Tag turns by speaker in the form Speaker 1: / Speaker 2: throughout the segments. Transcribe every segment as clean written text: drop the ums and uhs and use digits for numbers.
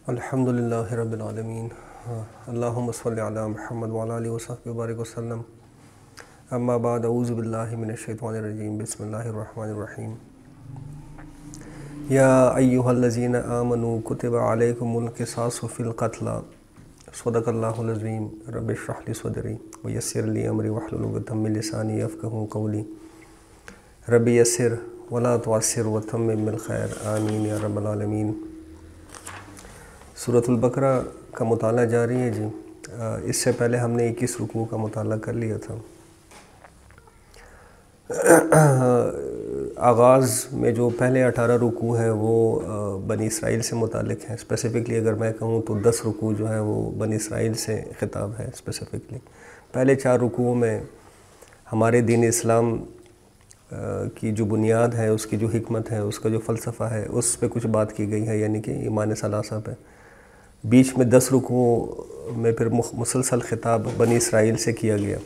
Speaker 1: الحمدللہ رب العالمین اللہم صلی علی محمد وعلی آلہ وصحبہ وبارک وسلم اما بعد اعوذ باللہ من الشیطان الرجیم بسم اللہ الرحمن الرحیم یا ایہا الذین آمنوا کتب علیکم القصاص فی القتلى صدق اللہ العظیم رب اشرح لی صدری ویسر لی امری واحلل عقدۃ من لسانی یفقہوا قولی رب یسر ولا تعسر وتمم بالخیر آمین یا رب العالمین۔ سورۃ البقرہ کا مطالعہ جاری ہے جی۔ اس سے پہلے ہم نے 21 رکوع کا مطالعہ کر لیا تھا۔ آغاز میں جو پہلے 18 رکوع ہیں وہ بنی اسرائیل سے متعلق ہیں۔ اسپیسیفکلی اگر میں کہوں تو 10 رکوع جو ہیں وہ بنی اسرائیل سے خطاب ہے اسپیسیفکلی۔ پہلے 4 رکوعوں میں ہمارے دین اسلام کی جو بنیاد ہے، اس کی جو حکمت ہے، اس کا جو فلسفہ ہے، اس پہ کچھ بات کی گئی ہے، یعنی کہ ایمان ثلاثہ پہ۔ بیچ میں 10 رکوعوں میں پھر مسلسل خطاب بنی اسرائیل سے کیا گیا۔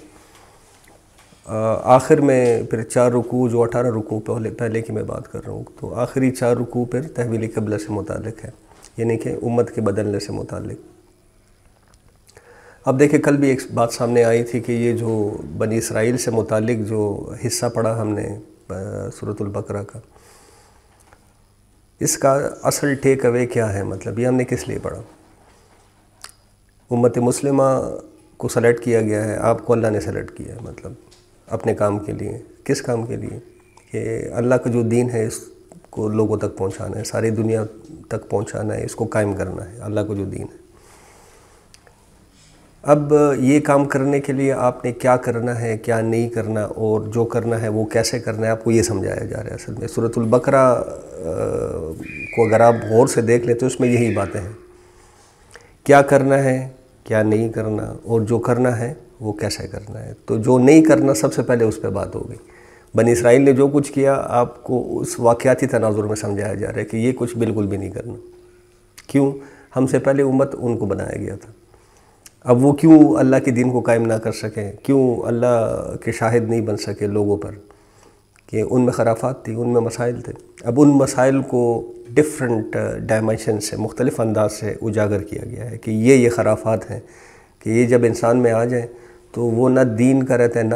Speaker 1: آخر میں پھر 4 رکوع جو 18 رکوع پہلے کی میں بات کر رہا ہوں، تو آخری 4 رکوع پھر تحویل قبلہ سے متعلق ہے، یعنی کہ امت کے بدلنے سے متعلق۔ اب دیکھیں، کل بھی ایک بات سامنے آئی تھی کہ یہ جو بنی اسرائیل سے متعلق جو حصہ پڑھا ہم نے سورۃ البقرہ کا، اس کا اصل ٹیک اوے کیا ہے؟ مطلب یہ ہم نے کس لیے پڑھا؟ امت مسلمہ کو سلیکٹ کیا گیا ہے، آپ کو اللہ نے سلیکٹ کیا ہے، مطلب اپنے کام کے لیے۔ کس کام کے لیے؟ کہ اللہ کا جو دین ہے اس کو لوگوں تک پہنچانا ہے، ساری دنیا تک پہنچانا ہے، اس کو قائم کرنا ہے، اللہ کا جو دین ہے۔ اب یہ کام کرنے کے لیے آپ نے کیا کرنا ہے، کیا نہیں کرنا، اور جو کرنا ہے وہ کیسے کرنا ہے، آپ کو یہ سمجھایا جا رہا ہے۔ اصل میں سورۃ البقرہ کو اگر آپ غور سے دیکھ لیں تو اس میں یہی باتیں ہیں، کیا کرنا ہے، کیا نہیں کرنا، اور جو کرنا ہے وہ کیسے کرنا ہے۔ تو جو نہیں کرنا سب سے پہلے اس پہ بات ہو گئی۔ بنی اسرائیل نے جو کچھ کیا، آپ کو اس واقعاتی تناظر میں سمجھایا جا رہا ہے کہ یہ کچھ بالکل بھی نہیں کرنا۔ کیوں؟ ہم سے پہلے امت ان کو بنایا گیا تھا۔ اب وہ کیوں اللہ کے دین کو قائم نہ کر سکیں؟ کیوں اللہ کے شاہد نہیں بن سکے لوگوں پر؟ کہ ان میں خرافات تھی، ان میں مسائل تھے۔ اب ان مسائل کو ڈیفرنٹ ڈائمینشن سے، مختلف انداز سے اجاگر کیا گیا ہے کہ یہ خرافات ہیں کہ یہ جب انسان میں آ جائیں تو وہ نہ دین کا رہتا ہے نہ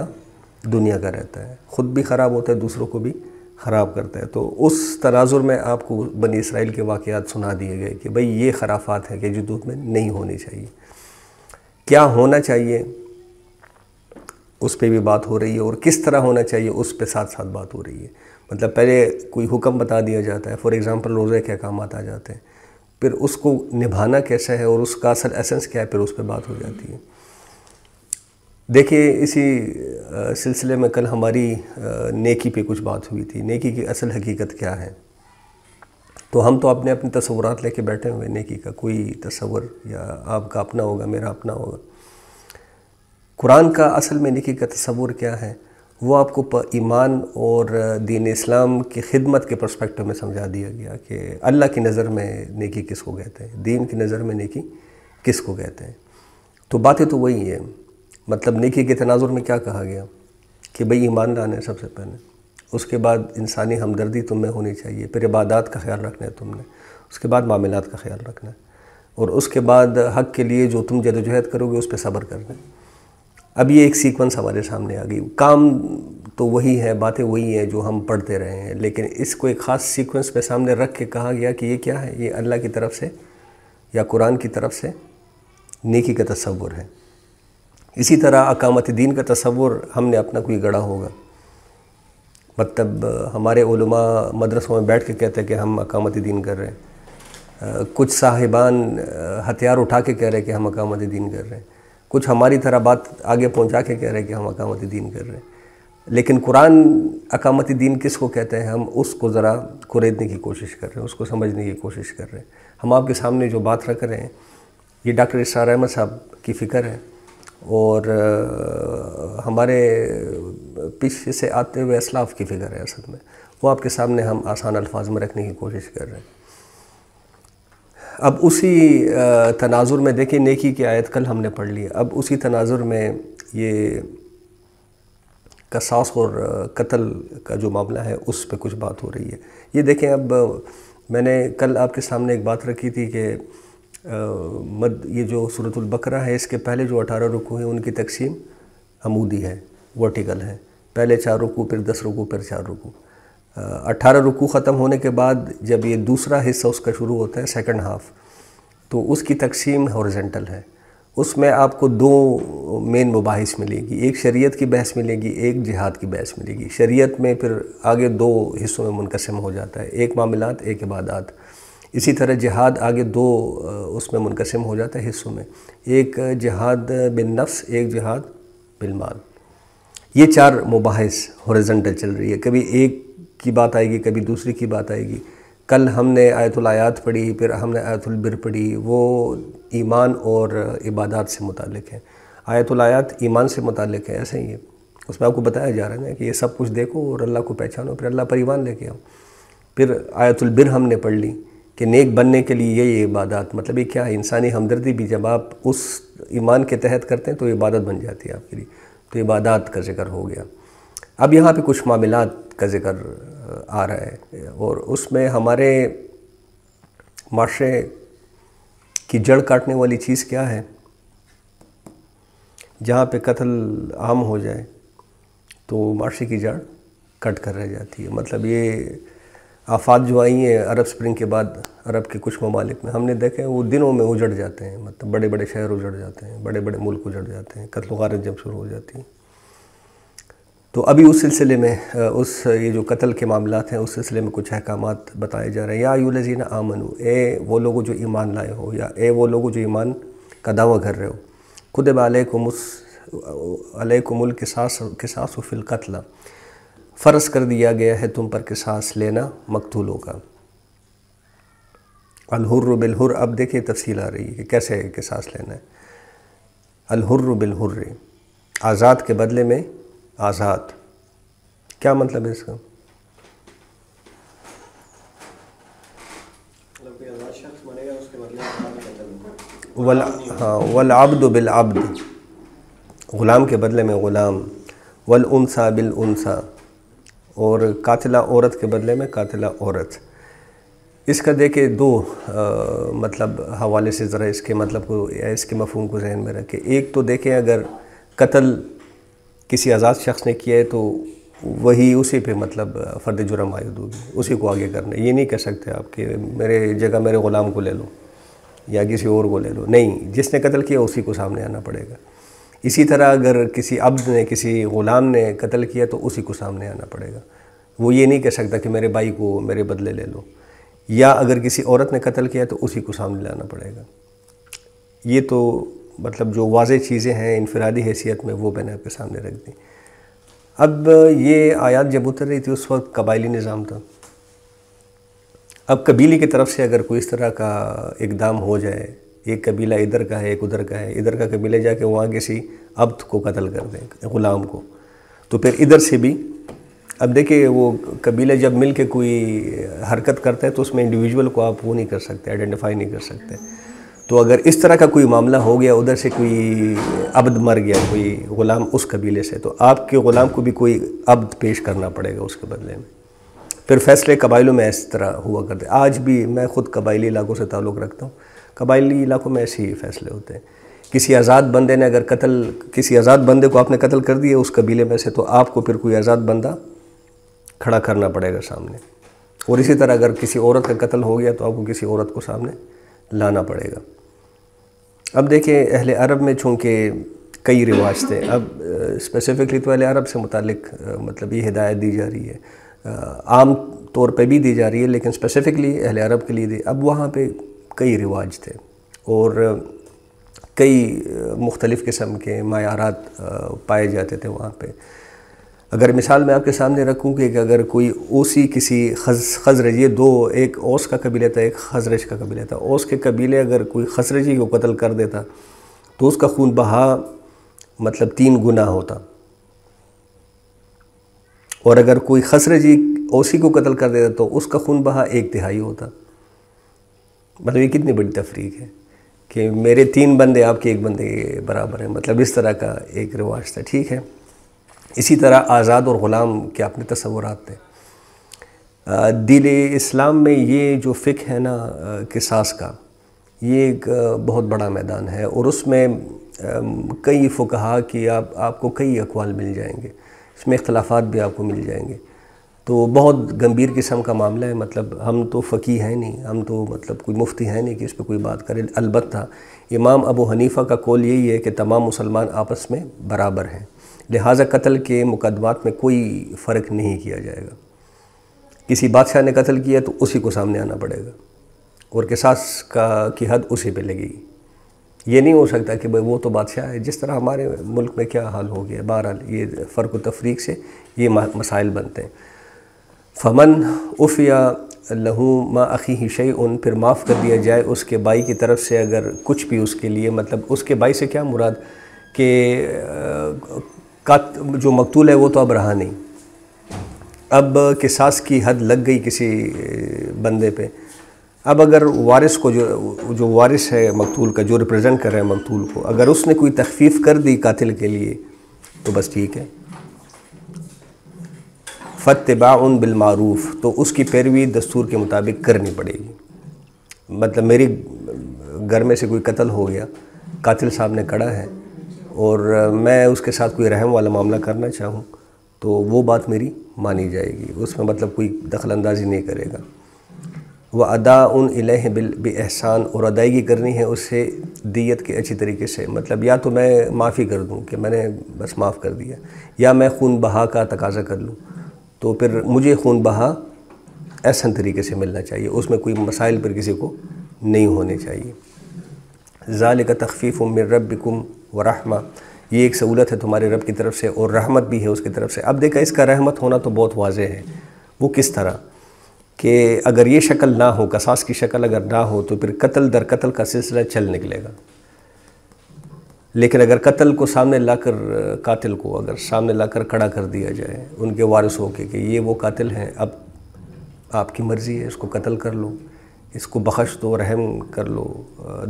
Speaker 1: دنیا کا رہتا ہے، خود بھی خراب ہوتا ہے، دوسروں کو بھی خراب کرتا ہے۔ تو اس تناظر میں آپ کو بنی اسرائیل کے واقعات سنا دیے گئے کہ بھئی یہ خرافات ہیں کہ جو دودھ میں نہیں ہونی چاہیے۔ کیا ہونا چاہیے اس پہ بھی بات ہو رہی ہے، اور کس طرح ہونا چاہیے اس پہ ساتھ ساتھ بات ہو رہی ہے۔ مطلب پہلے کوئی حکم بتا دیا جاتا ہے، فار ایگزامپل روزے کے احکامات آ جاتے ہیں، پھر اس کو نبھانا کیسا ہے اور اس کا اصل ایسنس کیا ہے، پھر اس پہ بات ہو جاتی ہے۔ دیکھیے، اسی سلسلے میں کل ہماری نیکی پہ کچھ بات ہوئی تھی، نیکی کی اصل حقیقت کیا ہے۔ تو ہم تو اپنے تصورات لے کے بیٹھے ہوئے، نیکی کا کوئی تصور یا آپ کا اپنا ہوگا، میرا اپنا ہوگا۔ قرآن کا اصل میں نیکی کا تصور کیا ہے، وہ آپ کو ایمان اور دین اسلام کی خدمت کے پرسپیکٹو میں سمجھا دیا گیا کہ اللہ کی نظر میں نیکی کس کو کہتے ہیں، دین کی نظر میں نیکی کس کو کہتے ہیں۔ تو باتیں تو وہی ہیں۔ مطلب نیکی کے تناظر میں کیا کہا گیا کہ بھئی ایمان لانا ہے سب سے پہلے، اس کے بعد انسانی ہمدردی تم میں ہونی چاہیے، پھر عبادات کا خیال رکھنا ہے تم نے، اس کے بعد معاملات کا خیال رکھنا ہے، اور اس کے بعد حق کے لیے جو تم جدوجہد کرو گے اس پہ صبر کرنا ہے۔ اب یہ ایک سیکونس ہمارے سامنے آ گئی۔ کام تو وہی ہے، باتیں وہی ہیں جو ہم پڑھتے رہے ہیں، لیکن اس کو ایک خاص سیکونس پہ سامنے رکھ کے کہا گیا کہ یہ کیا ہے، یہ اللہ کی طرف سے یا قرآن کی طرف سے نیکی کا تصور ہے۔ اسی طرح اقامت دین کا تصور ہم نے اپنا کوئی گڑھا ہوگا۔ مطلب ہمارے علماء مدرسوں میں بیٹھ کے کہتے ہیں کہ ہم اقامت دین کر رہے ہیں، کچھ صاحبان ہتھیار اٹھا کے کہہ رہے ہیں کہ ہم اقامت دین کر رہے ہیں، کچھ ہماری طرح بات آگے پہنچا کے کہہ رہے ہیں کہ ہم اقامت دین کر رہے ہیں۔ لیکن قرآن اقامت دین کس کو کہتے ہیں، ہم اس کو ذرا کوریدنے کی کوشش کر رہے ہیں، اس کو سمجھنے کی کوشش کر رہے ہیں۔ ہم آپ کے سامنے جو بات رکھ رہے ہیں یہ ڈاکٹر اسرار احمد صاحب کی فکر ہے، اور ہمارے پیچھے سے آتے ہوئے اسلاف کی فکر ہے۔ اصل میں وہ آپ کے سامنے ہم آسان الفاظ میں رکھنے کی کوشش کر رہے ہیں۔ اب اسی تناظر میں دیکھیں، نیکی کی آیت کل ہم نے پڑھ لی، اب اسی تناظر میں یہ قصاص اور قتل کا جو معاملہ ہے اس پہ کچھ بات ہو رہی ہے۔ یہ دیکھیں، اب میں نے کل آپ کے سامنے ایک بات رکھی تھی کہ یہ جو سورۃ البقرہ ہے اس کے پہلے جو 18 رکوع ہیں ان کی تقسیم عمودی ہے، ورٹیکل ہے، پہلے 4 رکوع، پھر 10 رکوع، پھر 4 رکوع۔ 18 رکوع ختم ہونے کے بعد جب یہ دوسرا حصہ اس کا شروع ہوتا ہے، سیکنڈ ہاف، تو اس کی تقسیم ہورزنٹل ہے۔ اس میں آپ کو 2 مین مباحث ملے گی، ایک شریعت کی بحث ملے گی، ایک جہاد کی بحث ملے گی۔ شریعت میں پھر آگے 2 حصوں میں منقسم ہو جاتا ہے، ایک معاملات، ایک عبادات۔ اسی طرح جہاد آگے 2 اس میں منقسم ہو جاتا ہے حصوں میں، ایک جہاد بالنفس، ایک جہاد بالمال۔ یہ 4 مباحث ہورزنٹل چل رہی ہے، کبھی ایک کی بات آئے گی، کبھی دوسری کی بات آئے گی۔ کل ہم نے آیت الآیات پڑھی، پھر ہم نے آیت البر پڑھی، وہ ایمان اور عبادات سے متعلق ہے۔ آیت الآیات ایمان سے متعلق ہے، ایسے ہی ہے، اس میں آپ کو بتایا جا رہا ہے کہ یہ سب کچھ دیکھو اور اللہ کو پہچانو، پھر اللہ پر ایمان لے کے آؤ۔ پھر آیت البر ہم نے پڑھ لی کہ نیک بننے کے لیے یہ عبادات، مطلب یہ کیا ہے؟ انسانی ہمدردی بھی جب آپ اس ایمان کے تحت کرتے ہیں تو عبادت بن جاتی ہے آپ کے لیے، تو عبادات کا ذکر ہو گیا۔ اب یہاں پہ کچھ معاملات کا ذکر آ رہا ہے، اور اس میں ہمارے معاشرے کی جڑ کاٹنے والی چیز کیا ہے؟ جہاں پہ قتل عام ہو جائے تو معاشرے کی جڑ کٹ کر رہ جاتی ہے۔ مطلب یہ آفات جو آئی ہیں عرب سپرنگ کے بعد عرب کے کچھ ممالک میں، ہم نے دیکھے وہ دنوں میں اجڑ جاتے ہیں، مطلب بڑے بڑے شہر اجڑ جاتے ہیں، بڑے بڑے ملک اجڑ جاتے ہیں، قتل و غارت جب شروع ہو جاتی ہیں۔ تو ابھی اس سلسلے میں یہ جو قتل کے معاملات ہیں اس سلسلے میں کچھ احکامات بتائے جا رہے ہیں۔ یا ایھا الذین آمنوا، اے وہ لوگوں جو ایمان لائے ہو، یا اے وہ لوگوں جو ایمان کا دعویٰ کر رہے ہو، کتب علیکم القصاص فی القتل، فرض کر دیا گیا ہے تم پر قصاص لینا مقتولوں کا۔ الحر بالحر، اب دیکھیں تفصیل آ رہی ہے کہ کیسے قصاص لینا ہے۔ الحر بالحر، آزاد کے بدلے میں آزاد، کیا مطلب ہے اس کا؟ والعبد بالعبد، غلام کے بدلے میں غلام، والانثى بالانثى، اور قاتلہ عورت کے بدلے میں قاتلہ عورت۔ اس کا دیکھیں 2 مطلب حوالے سے ذرا اس کے مطلب کو یا اس کے مفہوم کو ذہن میں رکھیں۔ ایک تو دیکھیں اگر قتل کسی آزاد شخص نے کیا ہے تو وہی اسی پہ مطلب فرد جرم عائد ہوگی، اسی کو آگے کرنا ہے۔ یہ نہیں کہہ سکتے آپ کہ میرے جگہ میرے غلام کو لے لو یا کسی اور کو لے لو، نہیں، جس نے قتل کیا اسی کو سامنے آنا پڑے گا۔ اسی طرح اگر کسی عبد نے کسی غلام نے قتل کیا تو اسی کو سامنے آنا پڑے گا، وہ یہ نہیں کہہ سکتا کہ میرے بھائی کو میرے بدلے لے لو، یا اگر کسی عورت نے قتل کیا تو اسی کو سامنے لانا پڑے گا۔ یہ تو مطلب جو واضح چیزیں ہیں انفرادی حیثیت میں وہ میں نے آپ کے سامنے رکھ دیں۔ اب یہ آیات جب اتر رہی تھی اس وقت قبائلی نظام تھا۔ اب قبیلے کی طرف سے اگر کوئی اس طرح کا اقدام ہو جائے، ایک قبیلہ ادھر کا ہے ایک ادھر کا ہے، ادھر کا قبیلہ جا کے وہاں کسی عبد کو قتل کر دیں، غلام کو، تو پھر ادھر سے بھی اب دیکھیں وہ قبیلہ جب مل کے کوئی حرکت کرتا ہے تو اس میں انڈیویجول کو آپ وہ نہیں کر سکتے، آئیڈینٹیفائی نہیں کر سکتے۔ تو اگر اس طرح کا کوئی معاملہ ہو گیا، ادھر سے کوئی عبد مر گیا، کوئی غلام اس قبیلے سے، تو آپ کے غلام کو بھی کوئی عبد پیش کرنا پڑے گا اس کے بدلے میں۔ پھر فیصلے قبائلوں میں اس طرح ہوا کرتے، آج بھی میں خود قبائلی علاقوں سے تعلق رکھتا ہوں، قبائلی علاقوں میں ایسے ہی فیصلے ہوتے ہیں۔ کسی آزاد بندے نے اگر کسی آزاد بندے کو آپ نے قتل کر دیا اس قبیلے میں سے، تو آپ کو پھر کوئی آزاد بندہ کھڑا کرنا پڑے گا سامنے، اور اسی طرح اگر کسی عورت کا قتل ہو گیا تو آپ کو کسی عورت کو سامنے لانا پڑے گا۔ اب دیکھیں اہل عرب میں چونکہ کئی رواج تھے، اب اسپیسیفکلی تو اہل عرب سے متعلق مطلب یہ ہدایت دی جا رہی ہے، عام طور پہ بھی دی جا رہی ہے لیکن اسپیسیفکلی اہل عرب کے لیے دی۔ اب وہاں پہ کئی رواج تھے اور کئی مختلف قسم کے معیارات پائے جاتے تھے وہاں پہ۔ اگر مثال میں آپ کے سامنے رکھوں کہ اگر کوئی اوسی کسی خزرج، یہ 2، ایک اوس کا قبیلہ تھا ایک خزرج کا قبیلہ تھا، اوس کے قبیلے اگر کوئی خزرجی کو قتل کر دیتا تو اس کا خون بہا مطلب 3 گنا ہوتا، اور اگر کوئی خزرجی اوسی کو قتل کر دیتا تو اس کا خون بہا 1/3 ہوتا۔ مطلب یہ کتنی بڑی تفریق ہے کہ میرے 3 بندے آپ کے 1 بندے کے برابر ہیں، مطلب اس طرح کا ایک رواج تھا، ٹھیک ہے۔ اسی طرح آزاد اور غلام کے اپنے تصورات تھے۔ دین اسلام میں یہ جو فقہ ہے نا قصاص کا، یہ ایک بہت بڑا میدان ہے، اور اس میں کئی فقہا کی آپ کو کئی اقوال مل جائیں گے، اس میں اختلافات بھی آپ کو مل جائیں گے. تو بہت گمبھیر قسم کا معاملہ ہے. مطلب ہم تو فقیہ ہیں نہیں، ہم تو مطلب کوئی مفتی ہیں نہیں کہ اس پہ کوئی بات کرے. البتہ امام ابو حنیفہ کا قول یہی ہے کہ تمام مسلمان آپس میں برابر ہیں، لہٰذا قتل کے مقدمات میں کوئی فرق نہیں کیا جائے گا. کسی بادشاہ نے قتل کیا تو اسی کو سامنے آنا پڑے گا، اور قصاص کی حد اسی پہ لگے گی. یہ نہیں ہو سکتا کہ وہ تو بادشاہ ہے، جس طرح ہمارے ملک میں کیا حال ہو گیا. بہرحال یہ فرق و تفریق سے یہ مسائل بنتے ہیں. فمن عفی لہ ما اخیہ شیء، پھر معاف کر دیا جائے اس کے بھائی کی طرف سے اگر کچھ بھی اس کے لیے. مطلب اس کے بھائی سے کیا مراد کہ جو مقتول ہے وہ تو اب رہا نہیں، اب قصاص کی حد لگ گئی کسی بندے پہ. اب اگر وارث کو جو وارث ہے مقتول کا، جو ریپرزینٹ کر رہا ہے مقتول کو، اگر اس نے کوئی تخفیف کر دی قاتل کے لیے تو بس ٹھیک ہے. فاتباع بالمعروف، تو اس کی پیروی دستور کے مطابق کرنی پڑے گی. مطلب میری گھر میں سے کوئی قتل ہو گیا، قاتل صاحب نے کڑا ہے، اور میں اس کے ساتھ کوئی رحم والا معاملہ کرنا چاہوں تو وہ بات میری مانی جائے گی، اس میں مطلب کوئی دخل اندازی نہیں کرے گا. وَأَدَاءٌ إِلَيْهِ بِإِحْسَان، اور ادائیگی کرنی ہے اس سے دیت کے اچھی طریقے سے. مطلب یا تو میں معافی کر دوں کہ میں نے بس معاف کر دیا، یا میں خون بہا کا تقاضا کر لوں، تو پھر مجھے خون بہا احسن طریقے سے ملنا چاہیے، اس میں کوئی مسائل پر کسی کو نہیں ہونے چاہیے. ذَلِكَ تَخْفِيفٌ مِّن رَبِّكُمْ وَرَحْمَةٌ، یہ ایک سہولت ہے تمہارے رب کی طرف سے اور رحمت بھی ہے اس کی طرف سے. اب دیکھا اس کا رحمت ہونا تو بہت واضح ہے. وہ کس طرح کہ اگر یہ شکل نہ ہو، قصاص کی شکل اگر نہ ہو تو پھر قتل در قتل کا سلسلہ چل نکلے گا. لیکن اگر قتل کو سامنے لا کر، قاتل کو اگر سامنے لا کر کھڑا کر دیا جائے ان کے وارثوں کے کہ یہ وہ قاتل ہیں، اب آپ کی مرضی ہے، اس کو قتل کر لو، اس کو بخش دو، رحم کر لو،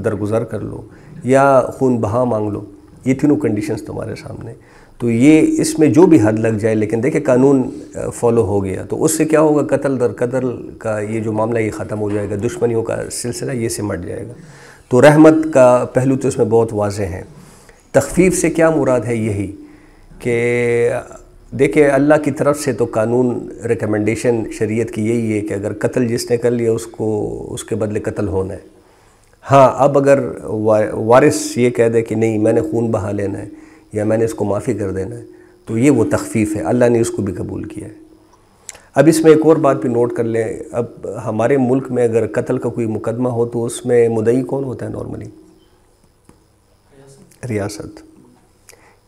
Speaker 1: درگزر کر لو، یا خون بہا مانگ لو، یہ تینوں کنڈیشنز تمہارے سامنے. تو یہ اس میں جو بھی حد لگ جائے، لیکن دیکھیں قانون فالو ہو گیا تو اس سے کیا ہوگا، قتل در قتل کا یہ جو معاملہ یہ ختم ہو جائے گا، دشمنیوں کا سلسلہ یہ سمٹ جائے گا. تو رحمت کا پہلو تو اس میں بہت واضح ہے. تخفیف سے کیا مراد ہے؟ یہی کہ دیکھیں اللہ کی طرف سے تو قانون ریکمنڈیشن شریعت کی یہی ہے کہ اگر قتل جس نے کر لیا اس کے بدلے قتل ہونا ہے. ہاں اب اگر وارث یہ کہہ دے کہ نہیں میں نے خون بہا لینا ہے یا میں نے اس کو معافی کر دینا ہے تو یہ وہ تخفیف ہے، اللہ نے اس کو بھی قبول کیا ہے. اب اس میں ایک اور بات بھی نوٹ کر لیں، اب ہمارے ملک میں اگر قتل کا کوئی مقدمہ ہو تو اس میں مدعی کون ہوتا ہے نارملی؟ ریاست.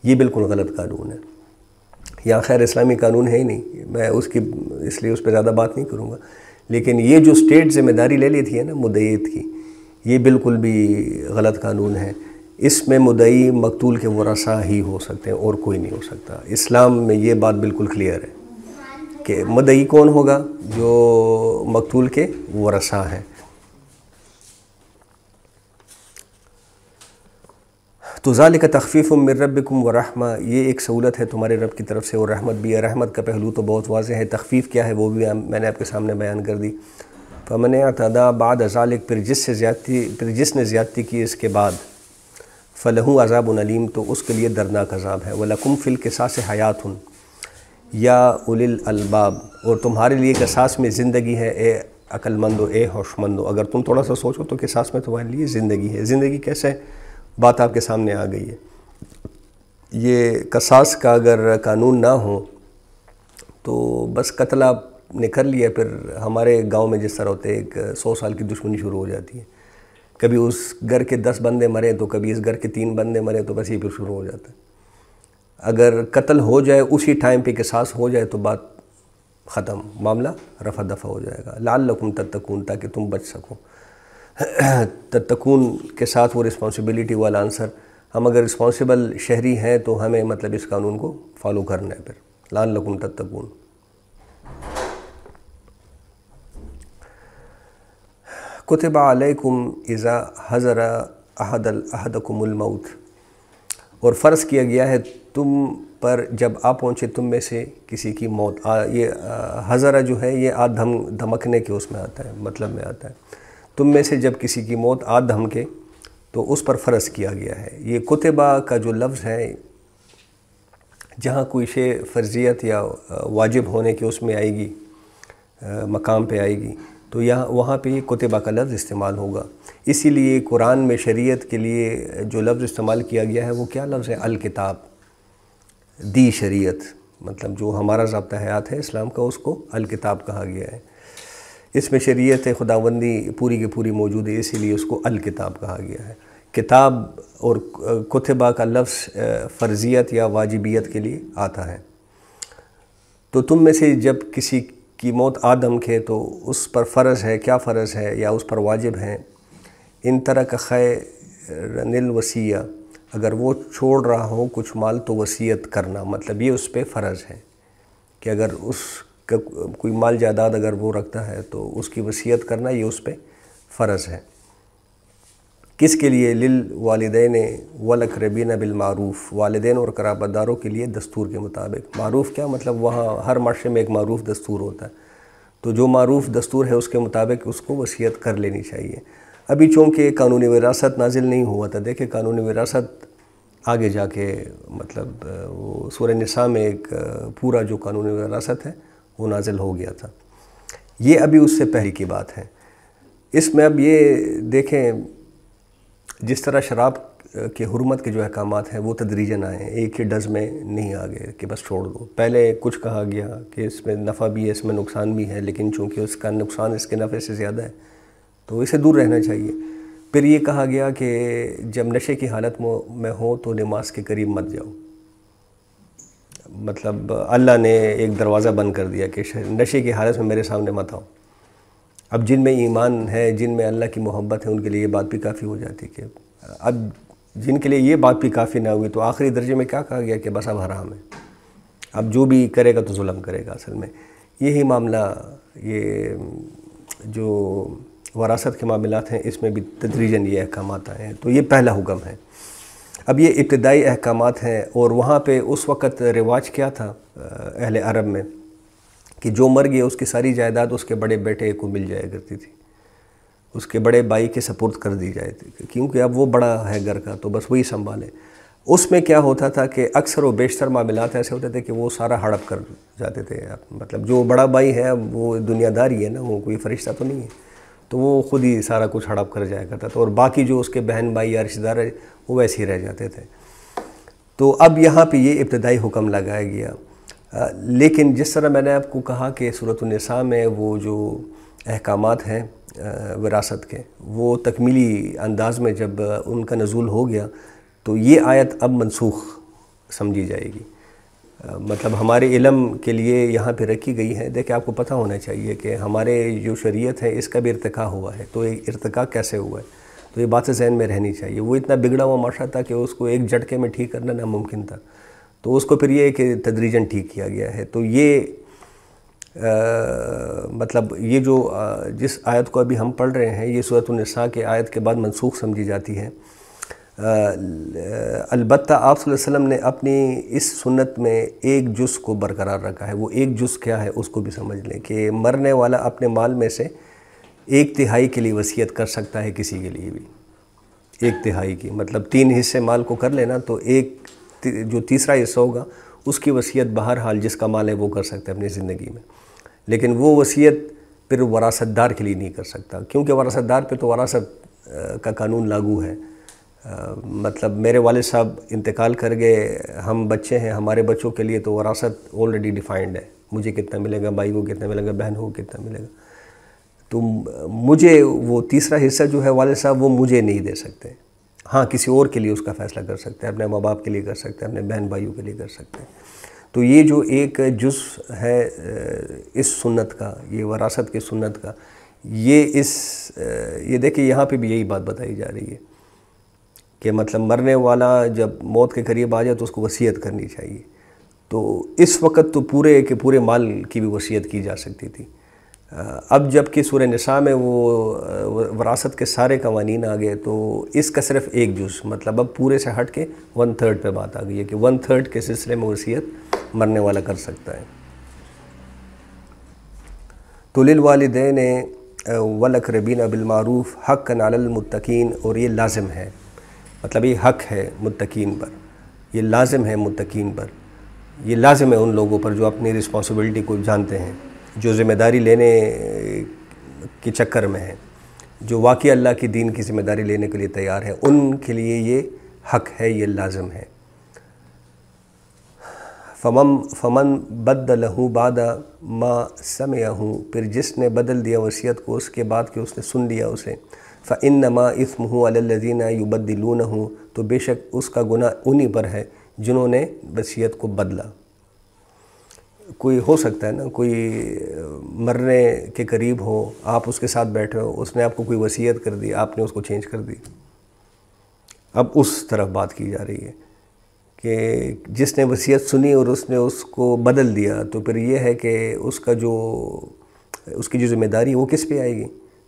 Speaker 1: یہ بالکل غلط قانون ہے. یہاں خیر اسلامی قانون ہے ہی نہیں، میں اس لیے اس پہ زیادہ بات نہیں کروں گا، لیکن یہ جو اسٹیٹ ذمہ داری لے لیتی ہے نا مدعیت کی، یہ بالکل بھی غلط قانون ہے. اس میں مدعی مقتول کے ورثاء ہی ہو سکتے ہیں اور کوئی نہیں ہو سکتا. اسلام میں یہ بات بالکل کلیئر ہے کہ مدعی کون ہوگا؟ جو مقتول کے ورثاء ہیں. تو ذالک تخفیف من ربکم ورحمہ، یہ ایک سہولت ہے تمہارے رب کی طرف سے اور رحمت بھی ہے. رحمت کا پہلو تو بہت واضح ہے. تخفیف کیا ہے وہ بھی میں نے آپ کے سامنے بیان کر دی. فمن اعتدی بعد ذالک، پھر جس نے زیادتی کی اس کے بعد، فلہ عذاب علیم، تو اس کے لیے دردناک عذاب ہے. ولکم فی القصاص حیات یا اولی الالباب، اور تمہارے لیے قصاص میں زندگی ہے اے عقل مندو، اے ہوش مندو. اگر تم تھوڑا سا سوچو تو قصاص میں تمہارے لیے زندگی ہے. زندگی کیسے؟ بات آپ کے سامنے آ گئی ہے. یہ قصاص کا اگر قانون نہ ہو تو بس قتل آپ نے کر لیا، پھر ہمارے گاؤں میں جس طرح ہوتے ہیں ایک 100 سال کی دشمنی شروع ہو جاتی ہے. کبھی اس گھر کے 10 بندے مرے تو کبھی اس گھر کے 3 بندے مرے تو بس یہ پھر شروع ہو جاتا ہے. اگر قتل ہو جائے اسی ٹائم پہ قصاص ہو جائے تو بات ختم، معاملہ رفع دفع ہو جائے گا. لعلکم تتقون، تاکہ تم بچ سکو. تتقون کے ساتھ وہ رسپانسبلٹی والا آنسر، ہم اگر رسپانسبل شہری ہیں تو ہمیں مطلب اس قانون کو فالو کرنا ہے. پھر لعلکم تتقون. کتب علیکم اذا حضر احدکم الموت، اور فرض کیا گیا ہے تم پر جب آ پہنچے تم میں سے کسی کی موت. یہ حضرہ جو ہے یہ دھمکنے کے اس میں آتا ہے، مطلب میں آتا ہے. تم میں سے جب کسی کی موت آ دھمکے تو اس پر فرض کیا گیا ہے۔ یہ کتبہ کا جو لفظ ہے، جہاں کوئی شے فرضیت یا واجب ہونے کے اس میں آئے گی، مقام پہ آئے گی، تو وہاں پہ یہ کتبہ کا لفظ استعمال ہوگا۔ اسی لیے قرآن میں شریعت کے لیے جو لفظ استعمال کیا گیا ہے وہ کیا لفظ ہے؟ الکتاب، دی شریعت، مطلب جو ہمارا ضابطہ حیات ہے اسلام کا، اس کو الکتاب کہا گیا ہے۔ اس میں شریعت خداوندی پوری کی پوری موجود ہے، اسی لیے اس کو الکتاب کہا گیا ہے۔ کتاب اور کتبہ کا لفظ فرضیت یا واجبیت کے لیے آتا ہے۔ تو تم میں سے جب کسی کی موت آ دھمکے تو اس پر فرض ہے، کیا فرض ہے یا اس پر واجب ہے؟ ان ترک خیرن الوصیہ، اگر وہ چھوڑ رہا ہو کچھ مال تو وصیت کرنا، مطلب یہ اس پہ فرض ہے کہ اگر اس کا کوئی مال جائیداد اگر وہ رکھتا ہے تو اس کی وصیت کرنا یہ اس پہ فرض ہے۔ کس کے لیے؟ للوالدین والاقربین بالمعروف، والدین اور قرابت داروں کے لیے دستور کے مطابق۔ معروف کیا مطلب؟ وہاں ہر معاشرے میں ایک معروف دستور ہوتا ہے، تو جو معروف دستور ہے اس کے مطابق اس کو وصیت کر لینی چاہیے۔ ابھی چونکہ قانونی وراثت نازل نہیں ہوا تھا، دیکھیں قانونی وراثت آگے جا کے مطلب وہ سورہ نساء میں ایک پورا جو قانونی وراثت ہے وہ نازل ہو گیا تھا، یہ ابھی اس سے پہلے کی بات ہے۔ اس میں اب یہ دیکھیں جس طرح شراب کے حرمت کے جو احکامات ہیں وہ تدریجاً آئے ہیں، ایک ہی ڈز میں نہیں آگے کہ بس چھوڑ دو۔ پہلے کچھ کہا گیا کہ اس میں نفع بھی ہے، اس میں نقصان بھی ہے، لیکن چونکہ اس کا نقصان اس کے نفع سے زیادہ ہے تو اسے دور رہنا چاہیے۔ پھر یہ کہا گیا کہ جب نشے کی حالت میں ہو تو نماز کے قریب مت جاؤ، مطلب اللہ نے ایک دروازہ بند کر دیا کہ نشے کی حالت میں میرے سامنے مت آؤ۔ اب جن میں ایمان ہے، جن میں اللہ کی محبت ہے، ان کے لیے یہ بات بھی کافی ہو جاتی کہ اب جن کے لیے یہ بات بھی کافی نہ ہوئی تو آخری درجے میں کیا کہا گیا کہ بس اب حرام ہے، اب جو بھی کرے گا تو ظلم کرے گا۔ اصل میں یہی معاملہ، یہ جو وراثت کے معاملات ہیں اس میں بھی تدریجاً یہ احکامات آئے ہیں، تو یہ پہلا حکم ہے۔ اب یہ ابتدائی احکامات ہیں، اور وہاں پہ اس وقت رواج کیا تھا اہل عرب میں کہ جو مر گیا اس کی ساری جائیداد اس کے بڑے بیٹے کو مل جایا کرتی تھی، اس کے بڑے بھائی کے سپرد کر دی جائے تھی، کیونکہ اب وہ بڑا ہے گھر کا تو بس وہی سنبھالے۔ اس میں کیا ہوتا تھا کہ اکثر و بیشتر معاملات ایسے ہوتے تھے کہ وہ سارا ہڑپ کر جاتے تھے، مطلب جو بڑا بھائی ہے وہ دنیا داری ہے نا، وہ کوئی فرشتہ تو نہیں ہے، تو وہ خود ہی سارا کچھ ہڑپ کر جایا کرتا تھا، اور باقی جو اس کے بہن بھائی یا رشتہ دار وہ ویسے ہی رہ جاتے تھے۔ تو اب یہاں پہ یہ ابتدائی حکم لگایا گیا، لیکن جس طرح میں نے آپ کو کہا کہ سورۃ النساء میں وہ جو احکامات ہیں وراثت کے وہ تکمیلی انداز میں جب ان کا نزول ہو گیا تو یہ آیت اب منسوخ سمجھی جائے گی، مطلب ہمارے علم کے لیے یہاں پہ رکھی گئی ہے۔ دیکھیں آپ کو پتہ ہونا چاہیے کہ ہمارے جو شریعت ہے اس کا بھی ارتقاء ہوا ہے، تو ارتقاء کیسے ہوا ہے تو یہ بات ذہن میں رہنی چاہیے۔ وہ اتنا بگڑا ہوا معاشرہ تھا کہ اس کو ایک جھٹکے میں ٹھیک کرنا ناممکن تھا، تو اس کو پھر یہ کہ تدریجاً ٹھیک کیا گیا ہے۔ تو یہ مطلب یہ جو جس آیت کو ابھی ہم پڑھ رہے ہیں یہ سورۃ النساء کے آیت کے بعد منسوخ سمجھی جاتی ہے۔ البتہ آپ صلی اللہ علیہ وسلم نے اپنی اس سنت میں ایک جز کو برقرار رکھا ہے۔ وہ ایک جز کیا ہے اس کو بھی سمجھ لیں کہ مرنے والا اپنے مال میں سے 1/3 کے لیے وصیت کر سکتا ہے، کسی کے لیے بھی 1/3 کی، مطلب 3 حصے مال کو کر لینا تو ایک جو تیسرا حصہ ہوگا اس کی وصیت بہرحال جس کا مال ہے وہ کر سکتا ہے اپنی زندگی میں، لیکن وہ وصیت پھر وراثت دار کے لیے نہیں کر سکتا، کیونکہ وراثت دار پہ تو وراثت کا قانون لاگو ہے۔ مطلب میرے والد صاحب انتقال کر گئے، ہم بچے ہیں، ہمارے بچوں کے لیے تو وراثت آلریڈی ڈیفائنڈ ہے، مجھے کتنا ملے گا، بھائی کو کتنا ملے گا، بہن کو کتنا ملے گا، تو مجھے وہ تیسرا حصہ جو ہے والد صاحب وہ مجھے نہیں دے سکتے۔ ہاں کسی اور کے لیے اس کا فیصلہ کر سکتے ہیں، اپنے ماں باپ کے لیے کر سکتے ہیں، اپنے بہن بھائیوں کے لیے کر سکتے ہیں۔ تو یہ جو ایک جز ہے اس سنت کا، یہ وراثت کی سنت کا، یہ دیکھیں یہاں پہ بھی یہی بات بتائی جا رہی ہے کہ مطلب مرنے والا جب موت کے قریب آ جائے تو اس کو وصیت کرنی چاہیے۔ تو اس وقت تو پورے کے پورے مال کی بھی وصیت کی جا سکتی تھی۔ اب جب کہ سورہ نساء میں وہ وراثت کے سارے قوانین آ گئے تو اس کا صرف ایک جز، مطلب اب پورے سے ہٹ کے 1/3 پہ بات آ گئی ہے کہ 1/3 کے سلسلے میں وصیت مرنے والا کر سکتا ہے۔ تو للوالدین وَالْأَقْرَبِينَ بِالْمَعْرُوفِ حَقًّا عَلَى الْمُتَّقِينَ، اور یہ لازم ہے، مطلب یہ حق ہے متقین پر، یہ لازم ہے متقین پر، یہ لازم ہے ان لوگوں پر جو اپنی رسپانسبلٹی کو جانتے ہیں، جو ذمہ داری لینے کے چکر میں ہیں، جو واقعی اللہ کی دین کی ذمہ داری لینے کے لیے تیار ہیں، ان کے لیے یہ حق ہے، یہ لازم ہے۔ فمن بدلہ بعد ما سمعہ، پھر جس نے بدل دیا وصیت کو اس کے بعد کہ اس نے سن لیا اسے، فإنما اثمہ علی الذین یبدلونہ، تو بے شک اس کا گناہ انہی پر ہے جنہوں نے وصیت کو بدلا۔ کوئی ہو سکتا ہے نا، کوئی مرنے کے قریب ہو، آپ اس کے ساتھ بیٹھے ہو، اس نے آپ کو کوئی وصیت کر دی، آپ نے اس کو چینج کر دی۔ اب اس طرف بات کی جا رہی ہے کہ جس نے وصیت سنی اور اس نے اس کو بدل دیا، تو پھر یہ ہے کہ اس کی جو ذمہ داری وہ کس پہ آئے گی؟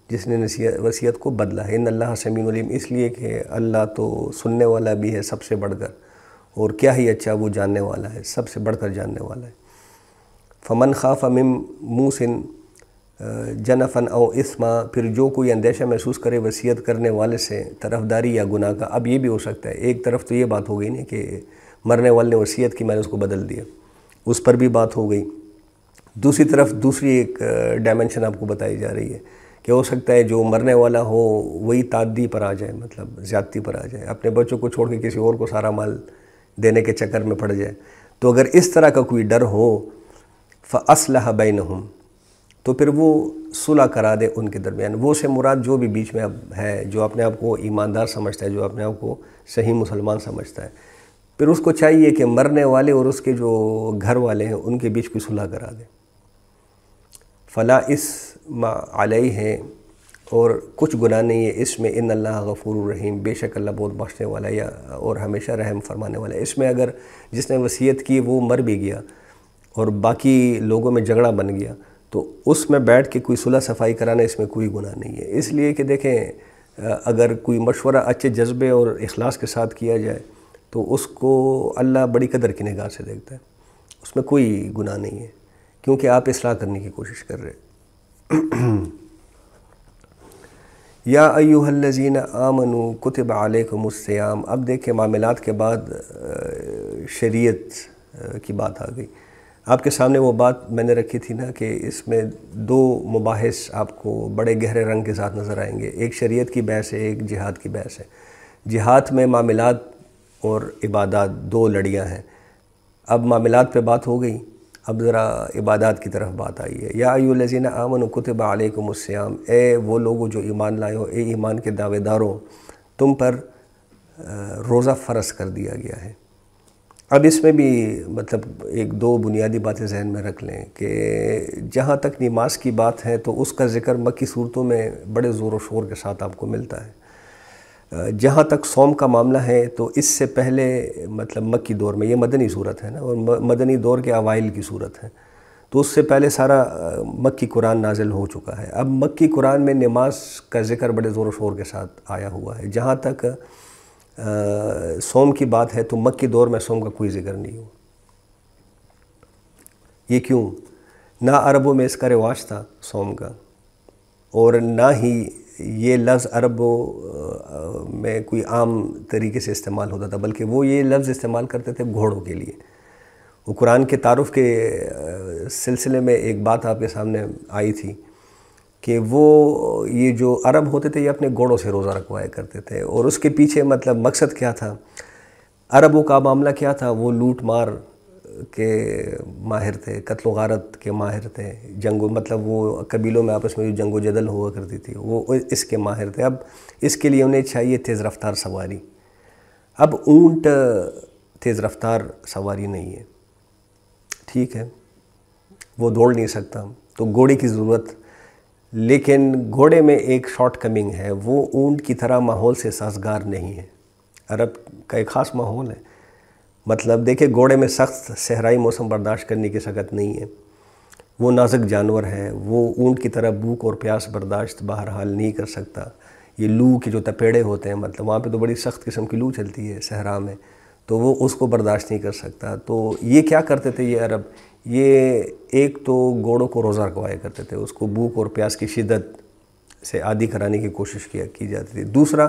Speaker 1: جس نے وصیت کو بدلا ہے۔ ان اللہ سمیع علیم، اس لیے کہ اللہ تو سننے والا بھی ہے سب سے بڑھ کر، اور کیا ہی اچھا وہ جاننے والا ہے، سب سے بڑھ کر جاننے والا ہے۔ فمن خاف من موص جنفا او اثما، پھر جو کوئی اندیشہ محسوس کرے وصیت کرنے والے سے طرفداری یا گناہ کا۔ اب یہ بھی ہو سکتا ہے، ایک طرف تو یہ بات ہو گئی نا کہ مرنے والے نے وصیت کی، میں نے اس کو بدل دیا، اس پر بھی بات ہو گئی۔ دوسری طرف دوسری ایک ڈائمنشن آپ کو بتائی جا رہی ہے کہ ہو سکتا ہے جو مرنے والا ہو وہی تعدی پر آ جائے، مطلب زیادتی پر آ جائے، اپنے بچوں کو چھوڑ کے کسی اور کو سارا مال دینے کے چکر میں پڑ جائے۔ تو اگر اس طرح کا کوئی ڈر ہو فَأَصْلَحَ بَيْنَهُمْ، تو پھر وہ صلح کرا دے ان کے درمیان۔ وہ سے مراد جو بھی بیچ میں اب ہے، جو اپنے آپ کو ایماندار سمجھتا ہے، جو اپنے آپ کو صحیح مسلمان سمجھتا ہے، پھر اس کو چاہیے کہ مرنے والے اور اس کے جو گھر والے ہیں ان کے بیچ کوئی صلح کرا دے۔ فلا اثم علیہ، اور کچھ گناہ نہیں ہے اس میں، ان اللہ غفور الرحیم، بے شک اللہ بہت بخشنے والا ہے اور ہمیشہ رحم فرمانے والا ہے۔ اس میں اگر جس نے وصیت کی وہ مر بھی گیا اور باقی لوگوں میں جھگڑا بن گیا، تو اس میں بیٹھ کے کوئی صلح صفائی کرانا اس میں کوئی گناہ نہیں ہے۔ اس لیے کہ دیکھیں، اگر کوئی مشورہ اچھے جذبے اور اخلاص کے ساتھ کیا جائے تو اس کو اللہ بڑی قدر کی نگاہ سے دیکھتا ہے، اس میں کوئی گناہ نہیں ہے، کیونکہ آپ اصلاح کرنے کی کوشش کر رہے ہیں۔ یا ایھا الذین آمنوا کتب علیکم الصیام، اب دیکھیں معاملات کے بعد شریعت کی بات آ گئی۔ آپ کے سامنے وہ بات میں نے رکھی تھی نا کہ اس میں دو مباحث آپ کو بڑے گہرے رنگ کے ساتھ نظر آئیں گے، ایک شریعت کی بحث ہے، ایک جہاد کی بحث ہے۔ جہاد میں معاملات اور عبادات دو لڑیاں ہیں۔ اب معاملات پہ بات ہو گئی، اب ذرا عبادات کی طرف بات آئی ہے۔ یا ایھا الذین آمنوا کتب علیکم الصیام، اے وہ لوگوں جو ایمان لائے ہو، اے ایمان کے دعوے داروں، تم پر روزہ فرض کر دیا گیا ہے۔ اب اس میں بھی مطلب ایک دو بنیادی باتیں ذہن میں رکھ لیں کہ جہاں تک نماز کی بات ہے تو اس کا ذکر مکی صورتوں میں بڑے زور و شور کے ساتھ آپ کو ملتا ہے۔ جہاں تک صوم کا معاملہ ہے تو اس سے پہلے مطلب مکی دور میں، یہ مدنی صورت ہے نا، اور مدنی دور کے اوائل کی صورت ہے، تو اس سے پہلے سارا مکی قرآن نازل ہو چکا ہے۔ اب مکی قرآن میں نماز کا ذکر بڑے زور و شور کے ساتھ آیا ہوا ہے۔ جہاں تک صوم کی بات ہے تو مکی دور میں صوم کا کوئی ذکر نہیں ہوا۔ یہ کیوں؟ نہ عربوں میں اس کا رواج تھا صوم کا، اور نہ ہی یہ لفظ عربوں میں کوئی عام طریقے سے استعمال ہوتا تھا، بلکہ وہ یہ لفظ استعمال کرتے تھے گھوڑوں کے لیے۔ وہ قرآن کے تعارف کے سلسلے میں ایک بات آپ کے سامنے آئی تھی کہ وہ یہ جو عرب ہوتے تھے یہ اپنے گھوڑوں سے روزہ رکھوایا کرتے تھے، اور اس کے پیچھے مطلب مقصد کیا تھا؟ عربوں کا معاملہ کیا تھا؟ وہ لوٹ مار کے ماہر تھے، قتل و غارت کے ماہر تھے، مطلب وہ قبیلوں میں آپس میں جو جنگ و جدل ہوا کرتی تھی وہ اس کے ماہر تھے۔ اب اس کے لیے انہیں چاہیے تیز رفتار سواری۔ اب اونٹ تیز رفتار سواری نہیں ہے، ٹھیک ہے، وہ دوڑ نہیں سکتا، تو گھوڑے کی ضرورت، لیکن گھوڑے میں ایک شارٹ کمنگ ہے، وہ اونٹ کی طرح ماحول سے سازگار نہیں ہے۔ عرب کا ایک خاص ماحول ہے، مطلب دیکھیں گھوڑے میں سخت صحرائی موسم برداشت کرنے کی سخت نہیں ہے، وہ نازک جانور ہے، وہ اونٹ کی طرح بھوک اور پیاس برداشت بہرحال نہیں کر سکتا۔ یہ لو کے جو تپیڑے ہوتے ہیں، مطلب وہاں پہ تو بڑی سخت قسم کی لو چلتی ہے صحرا میں، تو وہ اس کو برداشت نہیں کر سکتا۔ تو یہ کیا کرتے تھے یہ عرب؟ یہ ایک تو گھوڑوں کو روزہ رکھوایا کرتے تھے، اس کو بھوک اور پیاس کی شدت سے عادی کرانے کی کوشش کی جاتی تھی۔ دوسرا،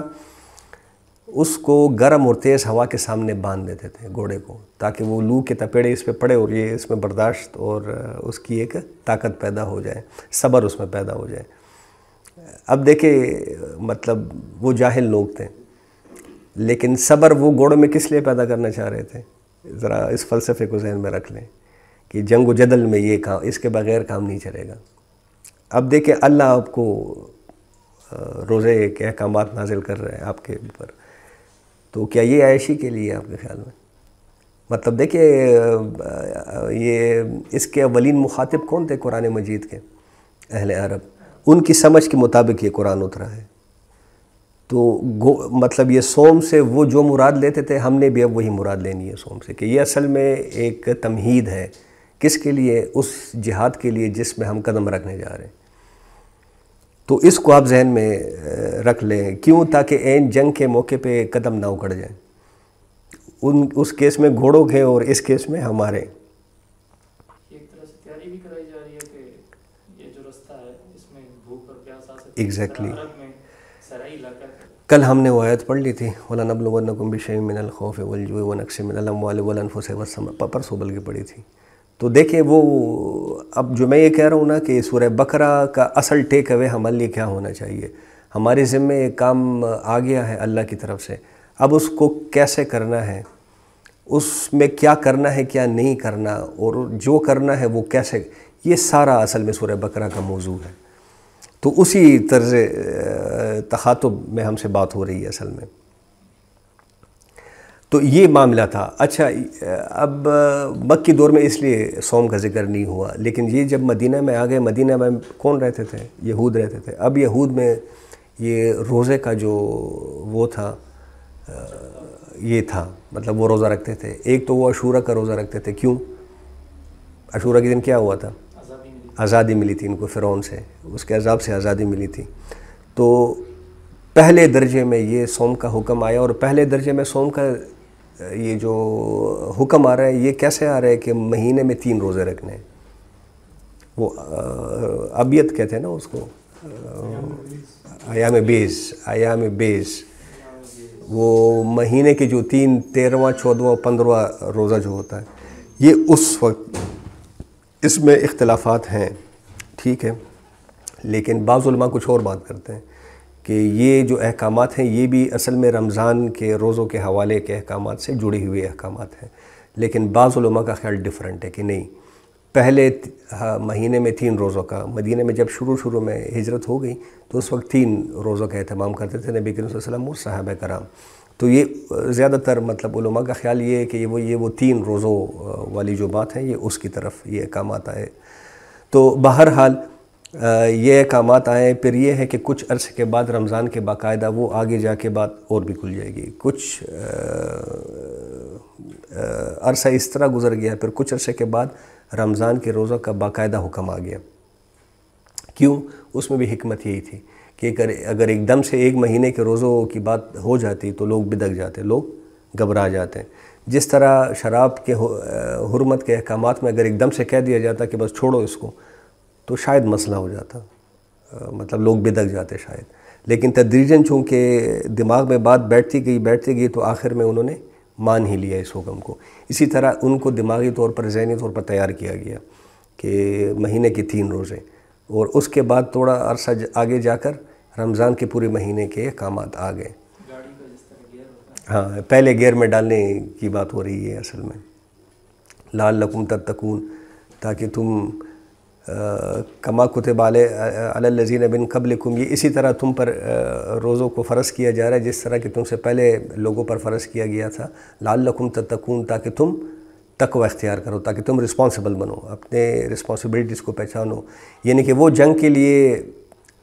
Speaker 1: اس کو گرم اور تیز ہوا کے سامنے باندھ دیتے تھے گھوڑے کو، تاکہ وہ لو کے تپیڑے اس پہ پڑے اور یہ اس میں برداشت اور اس کی ایک طاقت پیدا ہو جائے، صبر اس میں پیدا ہو جائے۔ اب دیکھیں مطلب وہ جاہل لوگ تھے، لیکن صبر وہ گھوڑوں میں کس لیے پیدا کرنا چاہ رہے تھے؟ ذرا اس فلسفے کو ذہن میں رکھ لیں کہ جنگ و جدل میں یہ کام، اس کے بغیر کام نہیں چلے گا۔ اب دیکھیں اللہ آپ کو روزے کے احکامات نازل کر رہے ہیں آپ کے اوپر، تو کیا یہ عیشی کے لیے آپ کے خیال میں؟ مطلب دیکھیں یہ اس کے اولین مخاطب کون تھے قرآن مجید کے؟ اہل عرب، ان کی سمجھ کے مطابق یہ قرآن اترا ہے۔ تو مطلب یہ صوم سے وہ جو مراد لیتے تھے، ہم نے بھی اب وہی مراد لینی ہے صوم سے، کہ یہ اصل میں ایک تمہید ہے۔ کس کے لیے؟ اس جہاد کے لیے جس میں ہم قدم رکھنے جا رہے ہیں۔ تو اس کو آپ ذہن میں رکھ لیں، کیوں؟ تاکہ عین جنگ کے موقع پہ قدم نہ اکڑ جائیں۔ اس کیس میں گھوڑوں کے اور اس کیس میں ہمارے۔
Speaker 2: ایک طرح سے تیاری بھی کرائی جا رہی ہے کہ یہ جو رستہ ہے اس میں بھوک اور پیاس آ سکتی ہے۔
Speaker 1: ایگزیکٹلی،
Speaker 2: عرب میں سرائی علاقہ ہے۔
Speaker 1: کل ہم نے وہ آیت پڑھ لی تھی، وَلَنَبْلُوَنَّكُمْ بِشَيْءٍ مِّنَ الْخَوْفِ وَالْجُوعِ وَنَقْصٍ مِّنَ الْأَمْوَالِ وَالْأَنفُسِ وَالثَّمَرَاتِ، پرسوں بلکہ پڑھی تھی۔ تو دیکھیں وہ اب جو میں یہ کہہ رہا ہوں نا کہ سورہ بقرہ کا اصل ٹیک اوے ہمارے لیے کیا ہونا چاہیے؟ ہمارے ذمہ ایک کام آ گیا ہے اللہ کی طرف سے، اب اس کو کیسے کرنا ہے، اس میں کیا کرنا ہے کیا نہیں کرنا، اور جو کرنا ہے وہ کیسے، یہ سارا اصل میں سورہ بقرہ کا موضوع ہے۔ تو اسی طرز تخاطب میں ہم سے بات ہو رہی ہے اصل میں۔ تو یہ معاملہ تھا۔ اچھا، اب مکی دور میں اس لیے صوم کا ذکر نہیں ہوا، لیکن یہ جب مدینہ میں آ گئے، مدینہ میں کون رہتے تھے؟ یہود رہتے تھے۔ اب یہود میں یہ روزے کا جو وہ تھا، یہ تھا مطلب وہ روزہ رکھتے تھے۔ ایک تو وہ عاشورہ کا روزہ رکھتے تھے۔ کیوں؟ عاشورہ کے دن کیا ہوا تھا؟ آزادی ملی تھی ان کو فرعون سے، اس کے عذاب سے آزادی ملی تھی۔ تو پہلے درجے میں یہ صوم کا حکم آیا، اور پہلے درجے میں صوم کا یہ جو حکم آ رہا ہے یہ کیسے آ رہا ہے کہ مہینے میں 3 روزے رکھنے ہیں۔ وہ ابیت کہتے ہیں نا اس کو، ایام بیز، وہ مہینے کے جو 3، 13واں، 14واں، 15واں روزہ جو ہوتا ہے، یہ اس وقت اس میں اختلافات ہیں، ٹھیک ہے، لیکن بعض علماء کچھ اور بات کرتے ہیں کہ یہ جو احکامات ہیں یہ بھی اصل میں رمضان کے روزوں کے حوالے کے احکامات سے جڑے ہوئے احکامات ہیں، لیکن بعض علماء کا خیال ڈیفرنٹ ہے کہ نہیں، پہلے مہینے میں 3 روزوں کا، مدینہ میں جب شروع میں ہجرت ہو گئی تو اس وقت 3 روزوں کا اہتمام کرتے تھے نبی کریم صلی اللہ علیہ وسلم اور صحابہ کرام۔ تو یہ زیادہ تر مطلب علماء کا خیال یہ ہے کہ یہ وہ 3 روزوں والی جو بات ہے یہ اس کی طرف یہ احکامات آئے۔ تو بہرحال یہ احکامات آئے، پھر یہ ہے کہ کچھ عرصے کے بعد رمضان کے باقاعدہ وہ آگے جا کے بات اور بھی کھل جائے گی۔ کچھ عرصہ اس طرح گزر گیا، پھر کچھ عرصے کے بعد رمضان کے روزوں کا باقاعدہ حکم آ گیا۔ کیوں؟ اس میں بھی حکمت یہی تھی کہ اگر ایک دم سے 1 مہینے کے روزوں کی بات ہو جاتی تو لوگ بدک جاتے، لوگ گھبرا جاتے ہیں۔ جس طرح شراب کے حرمت کے احکامات میں اگر ایک دم سے کہہ دیا جاتا کہ بس چھوڑو اس کو تو شاید مسئلہ ہو جاتا، مطلب لوگ بدک جاتے شاید، لیکن تدریجاً چونکہ دماغ میں بات بیٹھتی گئی تو آخر میں انہوں نے مان ہی لیا اس حکم کو۔ اسی طرح ان کو دماغی طور پر، ذہنی طور پر تیار کیا گیا کہ مہینے کے 3 روزے، اور اس کے بعد تھوڑا عرصہ آگے جا کر رمضان کے پورے مہینے کے احکامات آ گئے۔ ہاں، پہلے گیئر میں ڈالنے کی بات ہو رہی ہے اصل میں، لعلکم تتقون، تاکہ تم کما کتب علی الذین من قبلکم، یہ اسی طرح تم پر روزوں کو فرض کیا جا رہا ہے جس طرح کہ تم سے پہلے لوگوں پر فرض کیا گیا تھا، لعلکم تتقون، تاکہ تم تقوی اختیار کرو، تاکہ تم رسپانسبل بنو، اپنے رسپانسبلٹیز کو پہچانو۔ یعنی کہ وہ جنگ کے لیے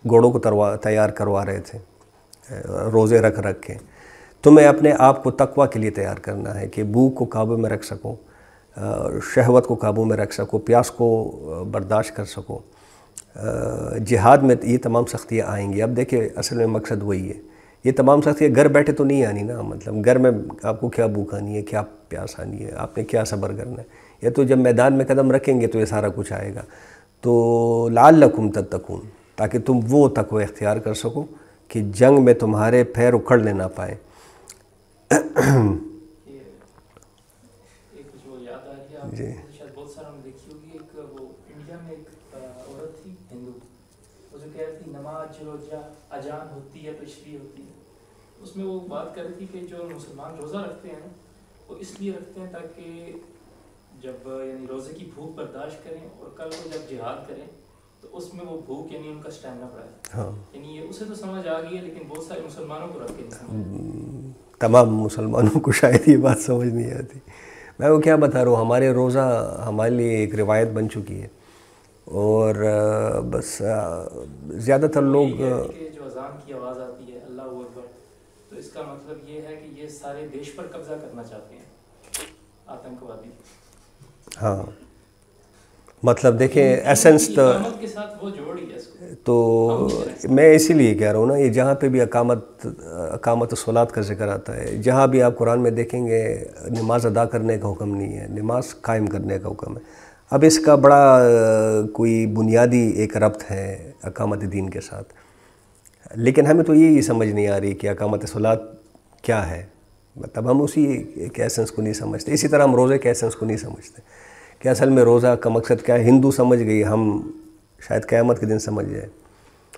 Speaker 1: گھوڑوں کو تیار کروا رہے تھے روزے رکھ کے، تمہیں اپنے آپ کو تقوی کے لیے تیار کرنا ہے کہ بھوک کو قابو میں رکھ سکو، شہوت کو قابو میں رکھ سکو، پیاس کو برداشت کر سکو۔ جہاد میں یہ تمام سختیاں آئیں گی۔ اب دیکھیں اصل میں مقصد وہی ہے، یہ تمام سختیاں گھر بیٹھے تو نہیں آنی نا، مطلب گھر میں آپ کو کیا بھوک آنی ہے، کیا پیاس آنی ہے، آپ نے کیا صبر کرنا ہے، یہ تو جب میدان میں قدم رکھیں گے تو یہ سارا کچھ آئے گا۔ تو لعلکم تتقون، تاکہ تم وہ تقوی اختیار کر سکو کہ جنگ میں تمہارے پیر اکھڑنے نہ پائیں۔
Speaker 2: ایک جو یاد آ رہی ہے آپ
Speaker 1: جی
Speaker 2: کو، شاید بہت سارا میں دیکھی ہوگی، ایک وہ انڈیا میں ایک عورت تھی ہندو، وہ جو کہہ رہی تھی نماز جو اجان ہوتی ہے تشریح ہوتی ہے، اس میں وہ بات کر رہی تھی کہ جو مسلمان روزہ رکھتے ہیں وہ اس لیے رکھتے ہیں تاکہ جب یعنی روزے کی بھوک برداشت کریں اور کل کو جب جہاد کریں تو اس میں وہ بھوک یعنی ان کا اسٹیمنا بڑھائے۔
Speaker 1: ہاں،
Speaker 2: یعنی یہ اسے تو سمجھ آ گئی ہے لیکن بہت سارے مسلمانوں کو رکھ کے نہیں سمجھ۔
Speaker 1: تمام مسلمانوں کو شاید یہ بات سمجھ نہیں آتی۔ میں وہ کیا بتا رہا ہوں، ہمارے روزہ ہمارے لیے ایک روایت بن چکی ہے، اور بس زیادہ تر لوگ
Speaker 2: کہ جو اذان کی آواز آتی ہے اللہ اکبر، تو اس کا مطلب یہ ہے کہ یہ سارے دیش پر قبضہ کرنا چاہتے ہیں آتنکوادی۔
Speaker 1: ہاں، مطلب دیکھیں ایسنس تو
Speaker 2: اقامت کے ساتھ وہ جوڑ ہی ہے اس کو۔
Speaker 1: تو میں اسی لیے کہہ رہا ہوں نا، یہ جہاں پہ بھی اقامت الصلاۃ کا ذکر آتا ہے، جہاں بھی آپ قرآن میں دیکھیں گے نماز ادا کرنے کا حکم نہیں ہے، نماز قائم کرنے کا حکم ہے۔ اب اس کا بڑا کوئی بنیادی ایک ربط ہے اقامت دین کے ساتھ، لیکن ہمیں تو یہی سمجھ نہیں آ رہی کہ اقامت صلاۃ کیا ہے، مطلب ہم اسی ایک ایسنس کو نہیں سمجھتے۔ اسی طرح ہم روزے کے ایسنس کو نہیں سمجھتے کہ اصل میں روزہ کا مقصد کیا ہے۔ ہندو سمجھ گئی، ہم شاید قیامت کے دن سمجھ جائے،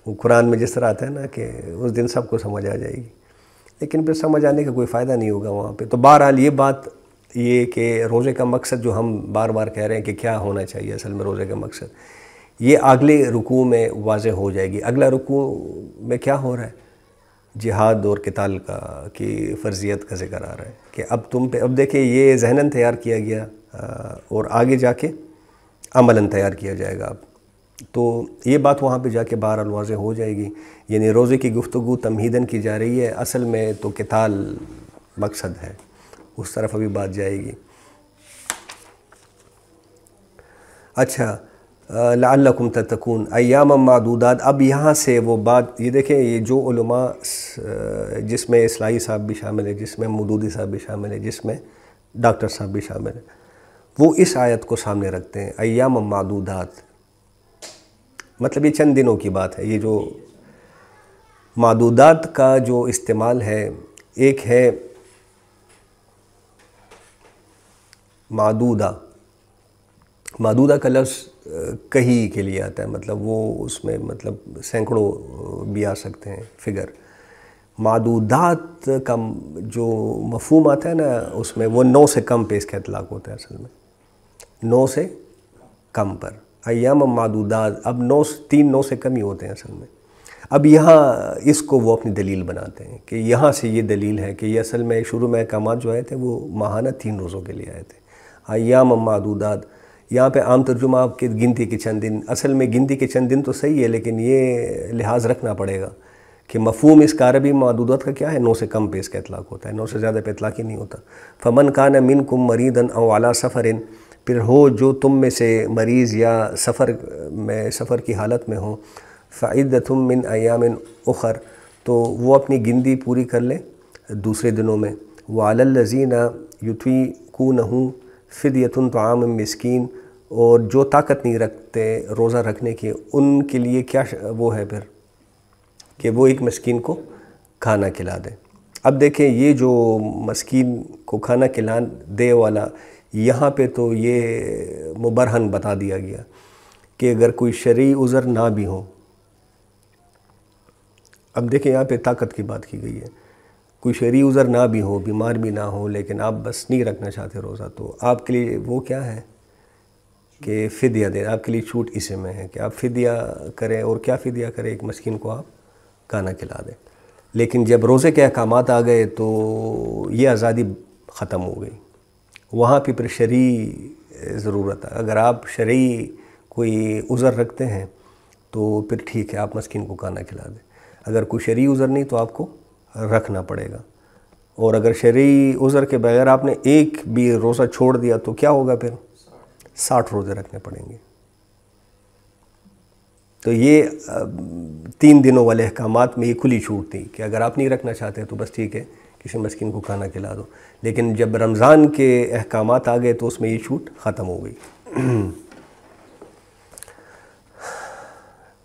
Speaker 1: وہ قرآن میں جس طرح آتا ہے نا کہ اس دن سب کو سمجھ آ جائے گی، لیکن پھر سمجھ آنے کا کوئی فائدہ نہیں ہوگا وہاں پہ۔ تو بہرحال یہ بات یہ کہ روزے کا مقصد جو ہم بار بار کہہ رہے ہیں کہ کیا ہونا چاہیے اصل میں روزے کا مقصد، یہ اگلے رکوع میں واضح ہو جائے گی۔ اگلا رکوع میں کیا ہو رہا ہے؟ جہاد اور قتال کا کی فرضیت کا ذکر آ رہا ہے کہ اب تم پہ، اب دیکھیں یہ ذہناً تیار کیا گیا اور آگے جا کے عملاً تیار کیا جائے گا اب، تو یہ بات وہاں پہ جا کے بہرحال واضح ہو جائے گی۔ یعنی روزے کی گفتگو تمہیداً کی جا رہی ہے، اصل میں تو قتال مقصد ہے، اس طرف ابھی بات جائے گی۔ اچھا، لعلکم تتقون ایاما معدودات، اب یہاں سے وہ بات یہ دیکھیں، یہ جو علماء جس میں اصلاحی صاحب بھی شامل ہے، جس میں مودودی صاحب بھی شامل ہے، جس میں ڈاکٹر صاحب بھی شامل ہیں، وہ اس آیت کو سامنے رکھتے ہیں ایام معدودات، مطلب یہ چند دنوں کی بات ہے۔ یہ جو معدودات کا جو استعمال ہے، ایک ہے معدودہ کا لفظ کہیں کے لیے آتا ہے، مطلب وہ اس میں مطلب سینکڑوں بھی آ سکتے ہیں فگر۔ معدودات کا جو مفہوم آتا ہے نا اس میں، وہ 9 سے کم پہ اس کا اطلاق ہوتا ہے اصل میں، 9 سے کم پر ایام معدودات۔ اب 9 سے کم ہی ہوتے ہیں اصل میں۔ اب یہاں اس کو وہ اپنی دلیل بناتے ہیں کہ یہاں سے یہ دلیل ہے کہ یہ اصل میں شروع میں احکامات جو آئے تھے وہ ماہانہ 3 روزوں کے لیے آئے تھے، ایام معدودات۔ یہاں پہ عام ترجمہ آپ کے گنتی کے چند دن، اصل میں گنتی کے چند دن تو صحیح ہے، لیکن یہ لحاظ رکھنا پڑے گا کہ مفہوم اس کا عربی معدودات کا کیا ہے، 9 سے کم پہ اس کا اطلاق ہوتا ہے، 9 سے زیادہ پہ اطلاق ہی نہیں ہوتا۔ فمن کان منکم مریضا او علی سفر، پھر ہو جو تم میں سے مریض یا سفر کی حالت میں ہوں، فعدۃ من ایام اخر، تو وہ اپنی گنتی پوری کر لیں دوسرے دنوں میں۔ وعلی الذین یطیقونہ فدیۃ طعام مسکین، اور جو طاقت نہیں رکھتے روزہ رکھنے کی، ان کے لیے کیا وہ ہے پھر کہ وہ ایک مسکین کو کھانا کھلا دیں۔ اب دیکھیں یہ جو مسکین کو کھانا کھلا دے والا، یہاں پہ تو یہ مبرہن بتا دیا گیا کہ اگر کوئی شرعی عذر نہ بھی ہو، اب دیکھیں یہاں پہ طاقت کی بات کی گئی ہے، کوئی شرعی عذر نہ بھی ہو، بیمار بھی نہ ہو، لیکن آپ بس نہیں رکھنا چاہتے روزہ، تو آپ کے لیے وہ کیا ہے کہ فدیہ دیں۔ آپ کے لیے چھوٹ اسی میں ہے کہ آپ فدیہ کریں، اور کیا فدیہ کریں، ایک مسکین کو آپ کھانا کھلا دیں۔ لیکن جب روزے کے احکامات آ گئے تو یہ آزادی ختم ہو گئی، وہاں پہ پھر شرعی ضرورت ہے۔ اگر آپ شرعی کوئی عذر رکھتے ہیں تو پھر ٹھیک ہے، آپ مسکین کو کھانا کھلا دیں۔ اگر کوئی شرعی عذر نہیں تو آپ کو رکھنا پڑے گا، اور اگر شرعی عذر کے بغیر آپ نے ایک بھی روزہ چھوڑ دیا تو کیا ہوگا، پھر 60 روزے رکھنے پڑیں گے۔ تو یہ 3 دنوں والے احکامات میں یہ کھلی چھوٹ تھی کہ اگر آپ نہیں رکھنا چاہتے تو بس ٹھیک ہے، کسی مسکین کو کھانا کھلا دو، لیکن جب رمضان کے احکامات آ گئے تو اس میں یہ چھوٹ ختم ہو گئی۔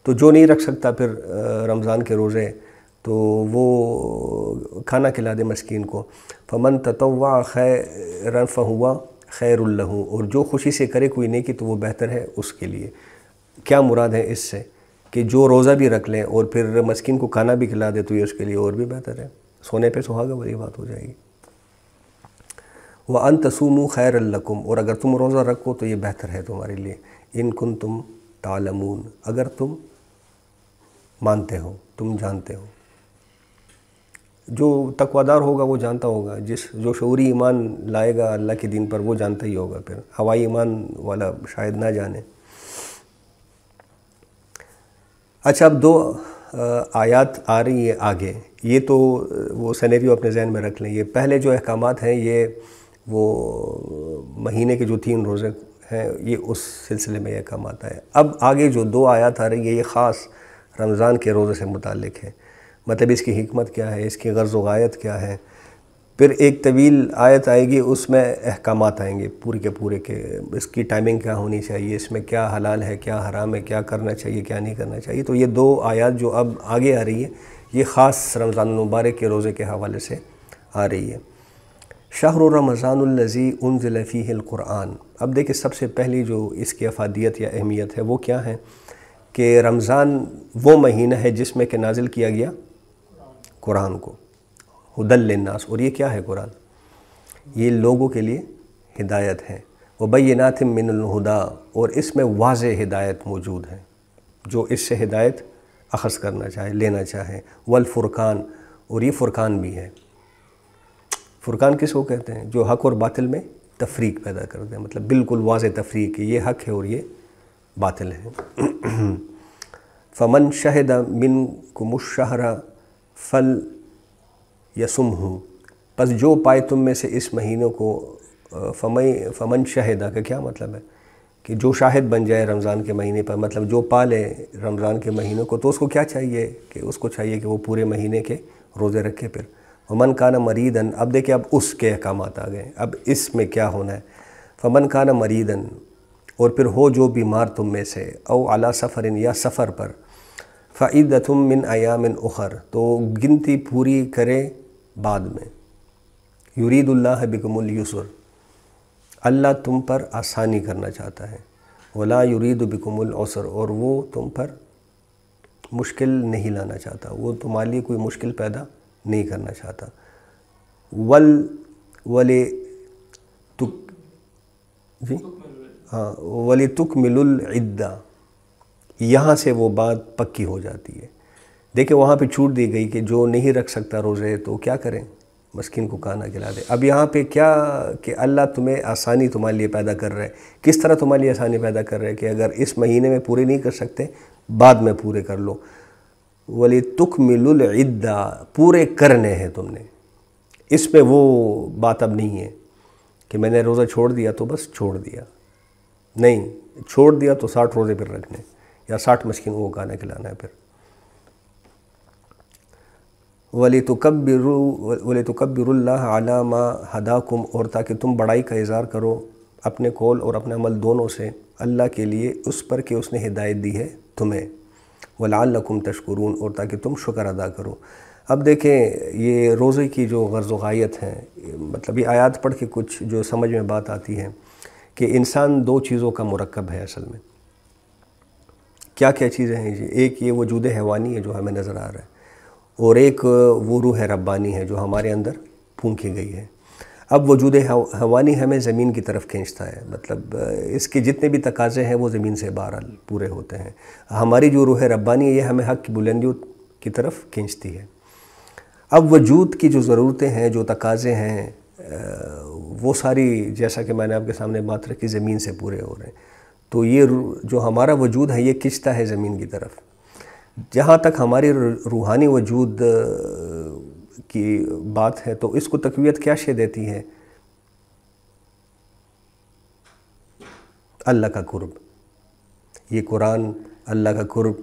Speaker 1: تو جو نہیں رکھ سکتا پھر رمضان کے روزے تو وہ کھانا کھلا دے مسکین کو. فمن تطوع خیرا فہو خیر لہ، اور جو خوشی سے کرے کوئی نیکی تو وہ بہتر ہے اس کے لیے. کیا مراد ہے اس سے؟ کہ جو روزہ بھی رکھ لیں اور پھر مسکین کو کھانا بھی کھلا دے تو یہ اس کے لیے اور بھی بہتر ہے. سونے پہ سہاگا والی بات ہو جائے گی. وَأَن تَصُومُوا خَيْرًا لَكُمْ، اور اگر تم روزہ رکھو تو یہ بہتر ہے تمہارے لیے. ان کنتم تعلمون، اگر تم مانتے ہو، تم جانتے ہو. جو تقویدار ہوگا وہ جانتا ہوگا، جو شعوری ایمان لائے گا اللہ کے دین پر وہ جانتا ہی ہوگا. پھر ہوائی ایمان والا شاید نہ جانے. اچھا، اب 2 آیات آ رہی ہیں آگے. یہ تو وہ سینیریو اپنے ذہن میں رکھ لیں. یہ پہلے جو احکامات ہیں یہ وہ مہینے کے جو 3 روزے ہیں یہ اس سلسلے میں یہ احکامات آئے. اب آگے جو 2 آیات آ رہی ہیں یہ خاص رمضان کے روزے سے متعلق ہے. مطلب اس کی حکمت کیا ہے، اس کی غرض و غایت کیا ہے. پھر ایک طویل آیت آئے گی، اس میں احکامات آئیں گے پورے کے پورے کہ اس کی ٹائمنگ کیا ہونی چاہیے، اس میں کیا حلال ہے کیا حرام ہے، کیا کرنا چاہیے کیا نہیں کرنا چاہیے. تو یہ 2 آیات جو اب آگے آ رہی ہیں یہ خاص رمضان المبارک کے روزے کے حوالے سے آ رہی ہے. شہر رمضان الذی انزل فیہ القرآن. اب دیکھیں سب سے پہلی جو اس کی افادیت یا اہمیت ہے وہ کیا ہے کہ رمضان وہ مہینہ ہے جس میں کہ نازل کیا گیا قرآن کو. ہدی للناس، اور یہ کیا ہے قرآن؟ یہ لوگوں کے لیے ہدایت ہے. وبینات من الہدیٰ، اور اس میں واضح ہدایت موجود ہے. جو اس سے ہدایت اخذ کرنا چاہے، لینا چاہے. والفرقان، اور یہ فرقان بھی ہے. فرقان کس کو کہتے ہیں؟ جو حق اور باطل میں تفریق پیدا کرتے ہیں. مطلب بالکل واضح تفریق کہ یہ حق ہے اور یہ باطل ہے. فمن شہد منکم الشہر فلیصمہ، پس جو پائے تم میں سے اس مہینوں کو. فمن شہدہ کا کیا مطلب ہے؟ کہ جو شاہد بن جائے رمضان کے مہینے پر، مطلب جو پالے رمضان کے مہینوں کو تو اس کو کیا چاہیے کہ اس کو چاہیے کہ وہ پورے مہینے کے روزے رکھے. پھر ومن کان مریدن، اب دیکھیں اب اس کے احکامات آ گئے. اب اس میں کیا ہونا ہے؟ فمن کان مریدن، اور پھر ہو جو بیمار تم میں سے، او علی سفر، یا سفر پر، فعدۃ من ایام اخر، تو گنتی پوری کرے بعد میں. یرید اللہ بکم الیسر، اللہ تم پر آسانی کرنا چاہتا ہے. ولا یرید بکم العسر، اور وہ تم پر مشکل نہیں لانا چاہتا، وہ تمہارے لیے کوئی مشکل پیدا نہیں کرنا چاہتا. وَلِتُكْمِلُ الْعِدَّةَ، یہاں سے وہ بات پکی ہو جاتی ہے. دیکھیں وہاں پہ چھوٹ دی گئی کہ جو نہیں رکھ سکتا روزے تو کیا کریں؟ مسکین کو کھانا کھلا دے. اب یہاں پہ کیا کہ اللہ تمہیں آسانی تمہارے لیے پیدا کر رہا ہے. کس طرح تمہارے لیے آسانی پیدا کر رہا ہے کہ اگر اس مہینے میں پورے نہیں کر سکتے بعد میں پورے کر لو. وَلِتُكْمِلُ الْعِدَّةَ، پورے کرنے ہیں تم نے. اس میں وہ بات اب نہیں ہے کہ میں نے روزہ چھوڑ دیا تو بس چھوڑ دیا. نہیں، چھوڑ دیا تو 60 روزے پھر رکھنے یا 60 مسکین کو کھانا کھلانا ہے. پھر وَلِتُكَبِّرُوا اللَّهَ عَلَى مَا هَدَاكُمْ، اور تاکہ تم بڑائی کا اظہار کرو اپنے قول اور اپنے عمل دونوں سے اللہ کے لیے اس پر کہ اس نے ہدایت دی ہے تمہیں. وَلَعَلَّكُمْ تَشْكُرُونَ، اور تاکہ تم شکر ادا کرو. اب دیکھیں یہ روزے کی جو غرض و غایت ہے، مطلب یہ آیات پڑھ کے کچھ جو سمجھ میں بات آتی ہے کہ انسان 2 چیزوں کا مرکب ہے اصل میں. کیا کیا چیزیں ہیں جی؟ ایک یہ وجود حیوانی ہے جو ہمیں نظر آ رہا ہے، اور ایک وہ روح ربانی ہے جو ہمارے اندر پھونکی گئی ہے. اب وجود حیوانی ہمیں زمین کی طرف کھینچتا ہے، مطلب اس کے جتنے بھی تقاضے ہیں وہ زمین سے بہرحال پورے ہوتے ہیں. ہماری جو روح ربانی ہے یہ ہمیں حق کی بلندیوں کی طرف کھینچتی ہے. اب وجود کی جو ضرورتیں ہیں، جو تقاضے ہیں، وہ ساری جیسا کہ میں نے آپ کے سامنے بات رکھی زمین سے پورے ہو رہے ہیں. تو یہ جو ہمارا وجود ہے یہ کھنچتا ہے زمین کی طرف. جہاں تک ہماری روحانی وجود کی بات ہے تو اس کو تقویت کیا شے دیتی ہے؟ اللہ کا قرب. یہ قرآن اللہ کا قرب.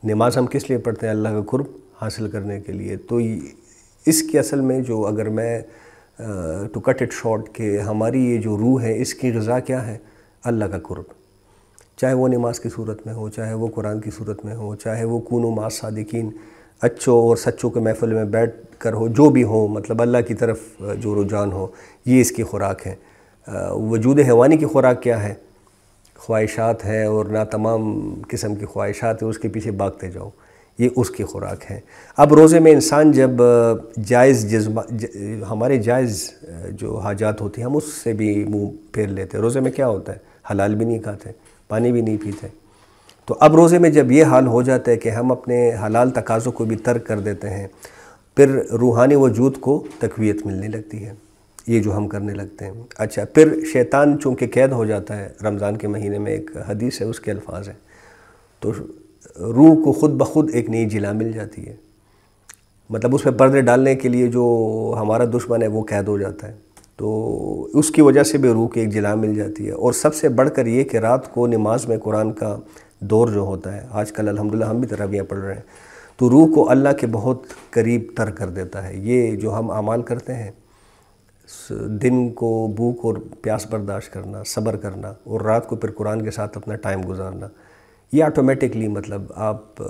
Speaker 1: نماز ہم کس لیے پڑھتے ہیں؟ اللہ کا قرب حاصل کرنے کے لیے. تو اس کی اصل میں جو اگر میں ٹو کٹ اٹ شارٹ کہ ہماری یہ جو روح ہے اس کی غذا کیا ہے؟ اللہ کا قرب. چاہے وہ نماز کی صورت میں ہو، چاہے وہ قرآن کی صورت میں ہو، چاہے وہ کونوا مع الصادقین اچھوں اور سچوں کے محفل میں بیٹھ کر ہو، جو بھی ہو، مطلب اللہ کی طرف جو رجحان ہو، یہ اس کی خوراک ہے۔ وجود حیوانی کی خوراک کیا ہے؟ خواہشات ہے، اور نہ تمام قسم کی خواہشات ہے، اس کے پیچھے بھاگتے جاؤ، یہ اس کی خوراک ہے۔ اب روزے میں انسان جب جائز ہمارے جائز جو حاجات ہوتی ہیں ہم اس سے بھی منہ پھیر لیتے ہیں۔ روزے میں کیا ہوتا ہے؟ حلال بھی نہیں کھاتے، پانی بھی نہیں پیتے۔ تو اب روزے میں جب یہ حال ہو جاتا ہے کہ ہم اپنے حلال تقاضوں کو بھی ترک کر دیتے ہیں، پھر روحانی وجود کو تقویت ملنے لگتی ہے، یہ جو ہم کرنے لگتے ہیں۔ اچھا، پھر شیطان چونکہ قید ہو جاتا ہے، رمضان کے مہینے میں ایک حدیث ہے، اس کے الفاظ ہیں، تو روح کو خود بخود ایک نئی جلا مل جاتی ہے، مطلب اس میں پردے ڈالنے کے لیے جو ہمارا دشمن ہے وہ قید ہو جاتا ہے، تو اس کی وجہ سے بھی روح کی ایک جلا مل جاتی ہے۔ اور سب سے بڑھ کر یہ کہ رات کو نماز میں قرآن کا دور جو ہوتا ہے، آج کل الحمدللہ ہم بھی تراویح پڑھ رہے ہیں، تو روح کو اللہ کے بہت قریب تر کر دیتا ہے۔ یہ جو ہم اعمال کرتے ہیں، دن کو بھوک اور پیاس برداشت کرنا، صبر کرنا، اور رات کو پھر قرآن کے ساتھ اپنا ٹائم گزارنا، یہ آٹومیٹکلی مطلب آپ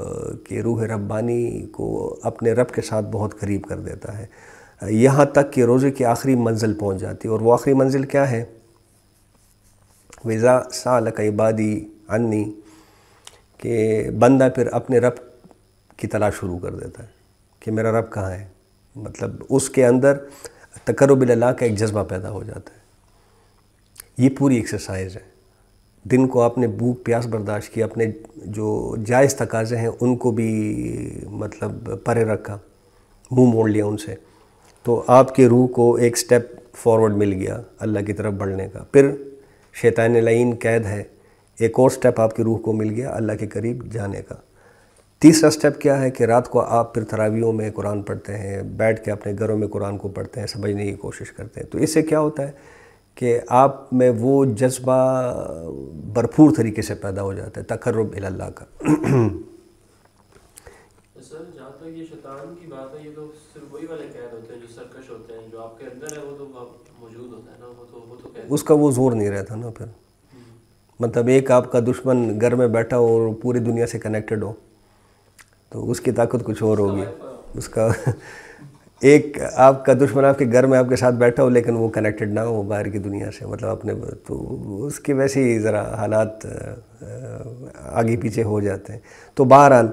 Speaker 1: کے روح ربانی کو اپنے رب کے ساتھ بہت قریب کر دیتا ہے، یہاں تک کہ روزے کی آخری منزل پہنچ جاتی ہے۔ اور وہ آخری منزل کیا ہے؟ وَإِذَا سَأَلَكَ عِبَادِي عَنِّي، کہ بندہ پھر اپنے رب کی تلاش شروع کر دیتا ہے کہ میرا رب کہاں ہے، مطلب اس کے اندر تقرب اللہ کا ایک جذبہ پیدا ہو جاتا ہے۔ یہ پوری ایکسرسائز ہے۔ دن کو آپ نے بھوک پیاس برداشت کی، اپنے جو جائز تقاضے ہیں ان کو بھی مطلب پرے رکھا، منہ موڑ لیا ان سے، تو آپ کے روح کو ایک سٹیپ فارورڈ مل گیا اللہ کی طرف بڑھنے کا۔ پھر شیطان لعین قید ہے، ایک اور سٹیپ آپ کی روح کو مل گیا اللہ کے قریب جانے کا۔ تیسرا سٹیپ کیا ہے کہ رات کو آپ پھر تراویحوں میں قرآن پڑھتے ہیں، بیٹھ کے اپنے گھروں میں قرآن کو پڑھتے ہیں، سمجھنے کی کوشش کرتے ہیں، تو اس سے کیا ہوتا ہے کہ آپ میں وہ جذبہ بھرپور طریقے سے پیدا ہو جاتا ہے تقرب الی اللہ کا۔
Speaker 3: سر جہاں تک یہ شیطان کی بات ہے، یہ تو صرف وہی والے قید ہوتے ہیں جو سرکش ہوتے ہیں، جو آپ کے اندر ہے وہ تو موجود ہوتا ہے نا، وہ تو قید،
Speaker 1: اس کا وہ زور نہیں رہتا نا پھر، مطلب ایک آپ کا دشمن گھر میں بیٹھا ہو اور پوری دنیا سے کنیکٹڈ ہو تو اس کی طاقت کچھ اور ہوگی، اس کا ایک آپ کا دشمن آپ کے گھر میں آپ کے ساتھ بیٹھا ہو لیکن وہ کنیکٹڈ نہ ہو باہر کی دنیا سے، مطلب اپنے، تو اس کی ویسے ہی ذرا حالات آگے پیچھے ہو جاتے ہیں۔ تو بہرحال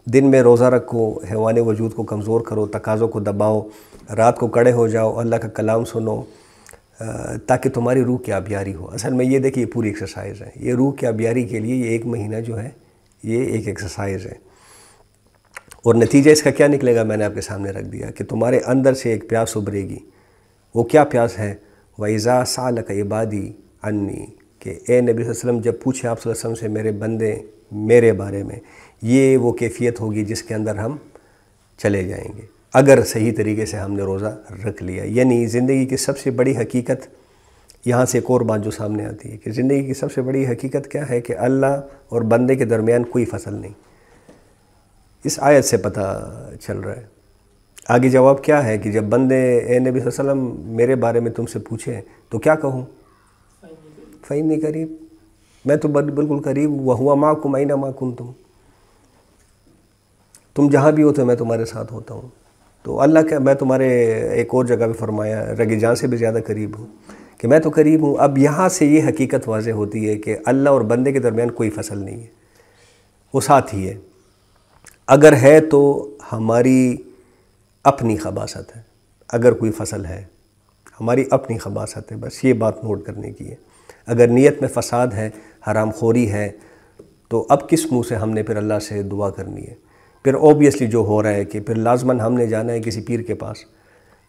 Speaker 1: دن میں روزہ رکھو، حیوان وجود کو کمزور کرو، تقاضوں کو دباؤ، رات کو کڑے ہو جاؤ، اللہ کا کلام سنو تاکہ تمہاری روح کی آبیاری ہو۔ اصل میں یہ دیکھیں، یہ پوری ایکسرسائز ہے، یہ روح کی آبیاری کے لیے یہ ایک مہینہ جو ہے یہ ایک ایکسرسائز ہے۔ اور نتیجہ اس کا کیا نکلے گا میں نے آپ کے سامنے رکھ دیا کہ تمہارے اندر سے ایک پیاس ابھرے گی۔ وہ کیا پیاس ہے؟ وَإِذَا سَأَلَكَ عِبَادِي عَنِّي، کہ اے نبی صلی اللہ علیہ وسلم جب پوچھے آپ صلی اللہ علیہ وسلم سے میرے بندے میرے بارے میں، یہ وہ کیفیت ہوگی جس کے اندر ہم چلے جائیں گے اگر صحیح طریقے سے ہم نے روزہ رکھ لیا۔ یعنی زندگی کی سب سے بڑی حقیقت، یہاں سے ایک اور بات جو سامنے آتی ہے کہ زندگی کی سب سے بڑی حقیقت کیا ہے کہ اللہ اور بندے کے درمیان کوئی فصل نہیں، اس آیت سے پتہ چل رہا ہے۔ آگے جواب کیا ہے کہ جب بندے اے نبی صلی اللہ علیہ وسلم میرے بارے میں تم سے پوچھیں تو کیا کہوں؟ فَإِنِّي قریب، میں تو بالکل قریب ہوں، وَهُوَ مَعَكُمْ أَيْنَمَا كُنْتُمْ، تم جہاں بھی ہوتے میں تمہارے ساتھ ہوتا ہوں۔ تو اللہ کا، میں تمہارے ایک اور جگہ پہ فرمایا رگ جان سے بھی زیادہ قریب ہوں، کہ میں تو قریب ہوں۔ اب یہاں سے یہ حقیقت واضح ہوتی ہے کہ اللہ اور بندے کے درمیان کوئی فصل نہیں ہے، وہ ساتھ ہی ہے۔ اگر ہے تو ہماری اپنی خباثت ہے، اگر کوئی فصل ہے ہماری اپنی خباثت ہے، بس یہ بات نوٹ کرنے کی ہے۔ اگر نیت میں فساد ہے، حرام خوری ہے، تو اب کس منہ سے ہم نے پھر اللہ سے دعا کرنی ہے؟ پھر اوبیسلی جو ہو رہا ہے کہ پھر لازماً ہم نے جانا ہے کسی پیر کے پاس،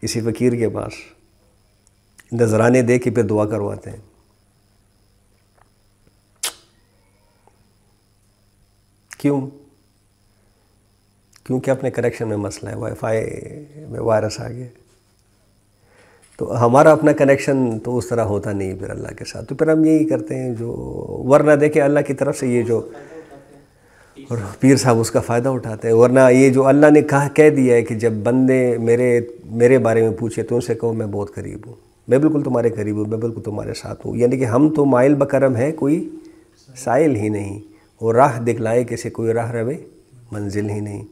Speaker 1: کسی فقیر کے پاس، نذرانے دے کے پھر دعا کرواتے ہیں۔ کیوں؟ کیونکہ اپنے کنیکشن میں مسئلہ ہے، وائی فائی میں وائرس آ گیا، تو ہمارا اپنا کنیکشن تو اس طرح ہوتا نہیں پھر اللہ کے ساتھ، تو پھر ہم یہی کرتے ہیں جو، ورنہ دیکھیں اللہ کی طرف سے یہ جو، اور پیر صاحب اس کا فائدہ اٹھاتے ہیں، ورنہ یہ جو اللہ نے کہہ دیا ہے کہ جب بندے میرے بارے میں پوچھے تو ان سے کہو میں بہت قریب ہوں، میں بالکل تمہارے قریب ہوں، میں بالکل تمہارے ساتھ ہوں۔ یعنی کہ ہم تو مائل بکرم ہے کوئی سائل ہی نہیں، اور راہ دکھلائے کسی کوئی راہ روے منزل ہی نہیں۔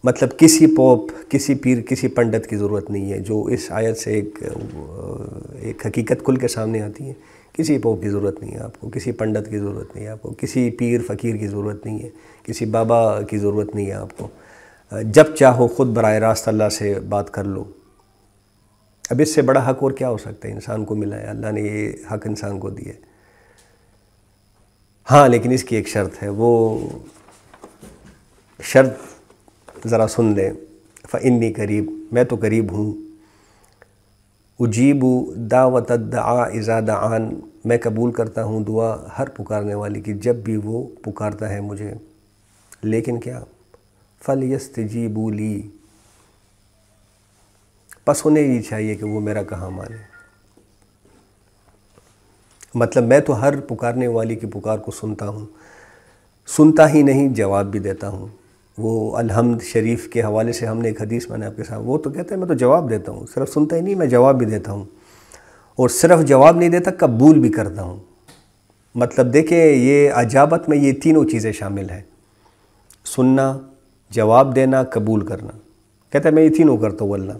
Speaker 1: مطلب کسی پوپ، کسی پیر، کسی پنڈت کی ضرورت نہیں ہے، جو اس آیت سے ایک حقیقت کھل کے سامنے آتی ہے۔ کسی پوپ کی ضرورت نہیں ہے آپ کو، کسی پنڈت کی ضرورت نہیں ہے آپ کو، کسی پیر فقیر کی ضرورت نہیں ہے، کسی بابا کی ضرورت نہیں ہے آپ کو۔ جب چاہو خود براہ راست اللہ سے بات کر لو۔ اب اس سے بڑا حق اور کیا ہو سکتا ہے؟ انسان کو ملا ہے، اللہ نے یہ حق انسان کو دیا ہے۔ ہاں لیکن اس کی ایک شرط ہے، وہ شرط ذرا سن لیں۔ فإنی قریب، میں تو قریب ہوں۔ اجیب دعوت الدعاء اذا دعان، میں قبول کرتا ہوں دعا ہر پکارنے والی کی جب بھی وہ پکارتا ہے مجھے۔ لیکن کیا؟ فَلْيَسْتَجِيبُوا لِي، پس انہیں یہ چاہیے کہ وہ میرا کہا مانے۔ مطلب میں تو ہر پکارنے والی کی پکار کو سنتا ہوں، سنتا ہی نہیں جواب بھی دیتا ہوں۔ وہ الحمد شریف کے حوالے سے ہم نے ایک حدیث میں نے آپ کے ساتھ، وہ تو کہتا ہے میں تو جواب دیتا ہوں، صرف سنتا ہی نہیں، میں جواب بھی دیتا ہوں، اور صرف جواب نہیں دیتا، قبول بھی کرتا ہوں۔ مطلب دیکھیں یہ اجابت میں یہ تینوں چیزیں شامل ہیں، سننا، جواب دینا، قبول کرنا۔ کہتا ہے میں یہ تینوں کرتا ہوں اللہ،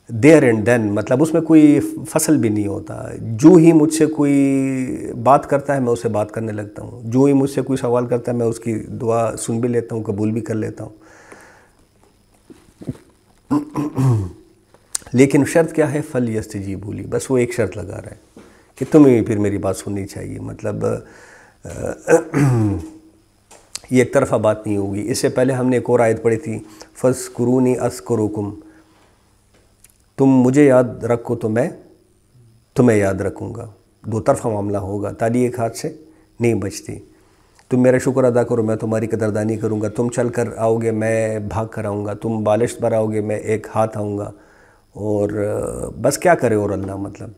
Speaker 1: دیر اینڈ دین، مطلب اس میں کوئی فصل بھی نہیں ہوتا۔ جو ہی مجھ سے کوئی بات کرتا ہے میں اسے بات کرنے لگتا ہوں، جو ہی مجھ سے کوئی سوال کرتا ہے میں اس کی دعا سن بھی لیتا ہوں، قبول بھی کر لیتا ہوں۔ لیکن شرط کیا ہے؟ فَلْيَسْتَجِيبُوا لِي، بس وہ ایک شرط لگا رہا ہے کہ تمہیں پھر میری بات سننی چاہیے۔ مطلب یہ ایک طرفہ بات نہیں ہوگی۔ اس سے پہلے ہم نے ایک اور آیت پڑھی تھی، فَاذْكُرُونِي أَذْكُرُكُمْ، تم مجھے یاد رکھو تو میں تمہیں یاد رکھوں گا۔ دو طرفہ معاملہ ہوگا، تالی ایک ہاتھ سے نہیں بچتی۔ تم میرا شکر ادا کرو، میں تمہاری قدردانی کروں گا۔ تم چل کر آؤ گے، میں بھاگ کر آؤں گا۔ تم بالشت پر آؤ گے، میں ایک ہاتھ آؤں گا۔ اور بس کیا کرے اور اللہ، مطلب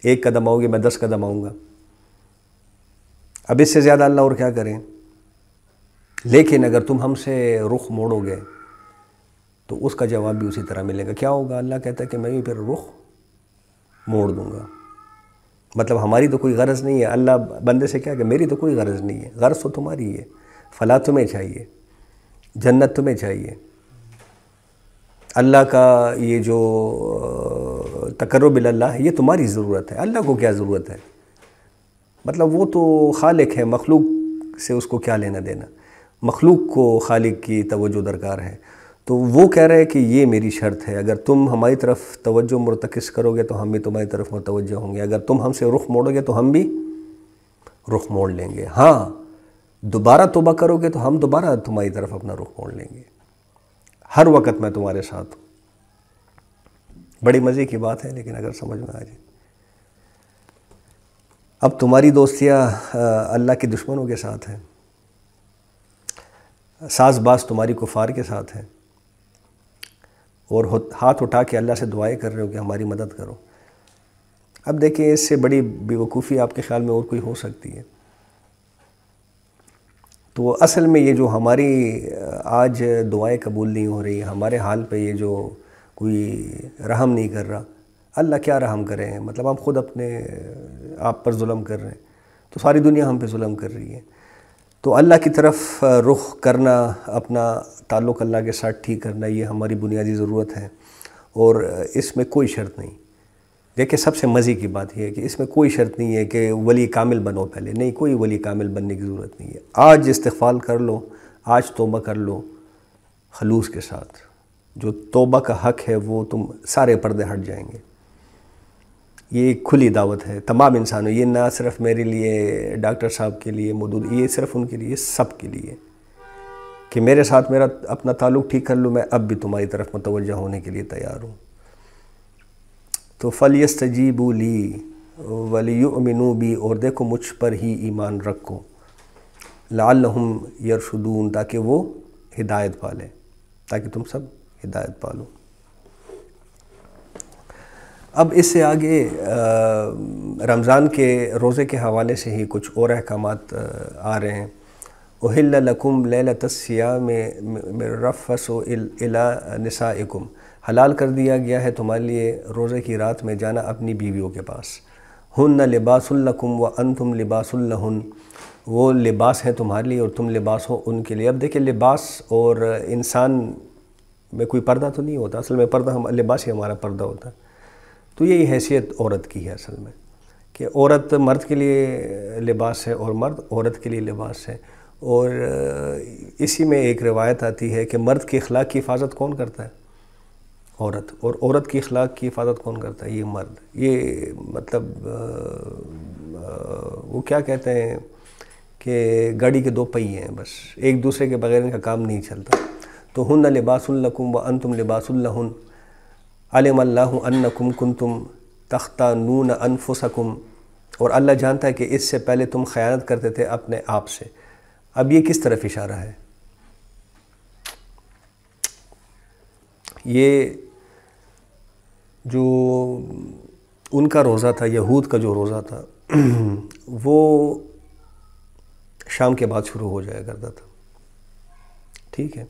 Speaker 1: ایک قدم آؤ گے، میں 10 قدم آؤں گا۔ اب اس سے زیادہ اللہ اور کیا کریں؟ لیکن اگر تم ہم سے رخ موڑو گے تو اس کا جواب بھی اسی طرح ملے گا۔ کیا ہوگا؟ اللہ کہتا ہے کہ میں بھی پھر رخ موڑ دوں گا۔ مطلب ہماری تو کوئی غرض نہیں ہے، اللہ بندے سے کیا کہ میری تو کوئی غرض نہیں ہے، غرض تو تمہاری ہے، فلاح تمہیں چاہیے، جنت تمہیں چاہیے۔ اللہ کا یہ جو تقرب اللہ ہے یہ تمہاری ضرورت ہے، اللہ کو کیا ضرورت ہے؟ مطلب وہ تو خالق ہے، مخلوق سے اس کو کیا لینا دینا؟ مخلوق کو خالق کی توجہ درکار ہے۔ تو وہ کہہ رہے ہیں کہ یہ میری شرط ہے، اگر تم ہماری طرف توجہ مرتکز کرو گے تو ہم بھی تمہاری طرف متوجہ ہوں گے، اگر تم ہم سے رخ موڑو گے تو ہم بھی رخ موڑ لیں گے۔ ہاں دوبارہ توبہ کرو گے تو ہم دوبارہ تمہاری طرف اپنا رخ موڑ لیں گے۔ ہر وقت میں تمہارے ساتھ ہوں۔ بڑی مزے کی بات ہے لیکن اگر سمجھ میں آ جائے۔ اب تمہاری دوستیاں اللہ کے دشمنوں کے ساتھ ہیں، ساز باز تمہاری کفار کے ساتھ ہیں، اور ہاتھ اٹھا کے اللہ سے دعائیں کر رہے ہو کہ ہماری مدد کرو۔ اب دیکھیں اس سے بڑی بے وقوفی آپ کے خیال میں اور کوئی ہو سکتی ہے؟ تو اصل میں یہ جو ہماری آج دعائیں قبول نہیں ہو رہی، ہمارے حال پہ یہ جو کوئی رحم نہیں کر رہا، اللہ کیا رحم کرے ہیں؟ مطلب ہم خود اپنے آپ پر ظلم کر رہے ہیں، تو ساری دنیا ہم پہ ظلم کر رہی ہے۔ تو اللہ کی طرف رخ کرنا، اپنا تعلق اللہ کے ساتھ ٹھیک کرنا، یہ ہماری بنیادی ضرورت ہے، اور اس میں کوئی شرط نہیں۔ دیکھیں سب سے مزے کی بات یہ ہے کہ اس میں کوئی شرط نہیں ہے کہ ولی کامل بنو پہلے، نہیں، کوئی ولی کامل بننے کی ضرورت نہیں ہے۔ آج استغفار کر لو، آج توبہ کر لو خلوص کے ساتھ، جو توبہ کا حق ہے وہ تم سارے پردے ہٹ جائیں گے۔ یہ ایک کھلی دعوت ہے تمام انسانوں، یہ نہ صرف میرے لیے، ڈاکٹر صاحب کے لیے، مودود، یہ صرف ان کے لیے، سب کے لیے، کہ میرے ساتھ میرا اپنا تعلق ٹھیک کر لوں، میں اب بھی تمہاری طرف متوجہ ہونے کے لیے تیار ہوں۔ تو فَلْيَسْتَجِيبُوا لِي وَلِيُؤْمِنُوا بِي، اور دیکھو مجھ پر ہی ایمان رکھو، لَعَلَّهُمْ يَرْشُدُونَ، تاکہ وہ ہدایت پالیں، تاکہ تم سب ہدایت پالو۔ اب اس سے آگے رمضان کے روزے کے حوالے سے ہی کچھ اور احکامات آ رہے ہیں۔ أُحِلَّ لَكُمْ لَيْلَةَ الصِّيَامِ الرَّفَثُ إِلَىٰ نِسَائِكُمْ، حلال کر دیا گیا ہے تمہارے لیے روزے کی رات میں جانا اپنی بیویوں کے پاس۔ ہن لباس لکم وانتم لباس لہن، وہ لباس ہیں تمہارے لیے اور تم لباس ہو ان کے لیے۔ اب دیکھیں لباس اور انسان میں کوئی پردہ تو نہیں ہوتا، اصل میں پردہ لباس ہی ہمارا پردہ ہوتا ہے۔ تو یہی حیثیت عورت کی ہے اصل میں، کہ عورت مرد کے لیے لباس ہے اور مرد عورت کے لیے لباس ہے۔ اور اسی میں ایک روایت آتی ہے کہ مرد کے اخلاق کی حفاظت کون کرتا ہے؟ عورت، اور عورت کی اخلاق کی حفاظت کون کرتا ہے؟ یہ مرد۔ یہ مطلب وہ کیا کہتے ہیں کہ گاڑی کے دو پہیے ہیں، بس ایک دوسرے کے بغیر ان کا کام نہیں چلتا۔ تو ہن لباس لکم وانتم لباس لہن علم اللہ انکم کنتم تختانون انفسکم، اور اللہ جانتا ہے کہ اس سے پہلے تم خیانت کرتے تھے اپنے آپ سے۔ اب یہ کس طرف اشارہ ہے؟ یہ جو ان کا روزہ تھا، یہود کا جو روزہ تھا وہ شام کے بعد شروع ہو جایا کرتا تھا، ٹھیک ہے؟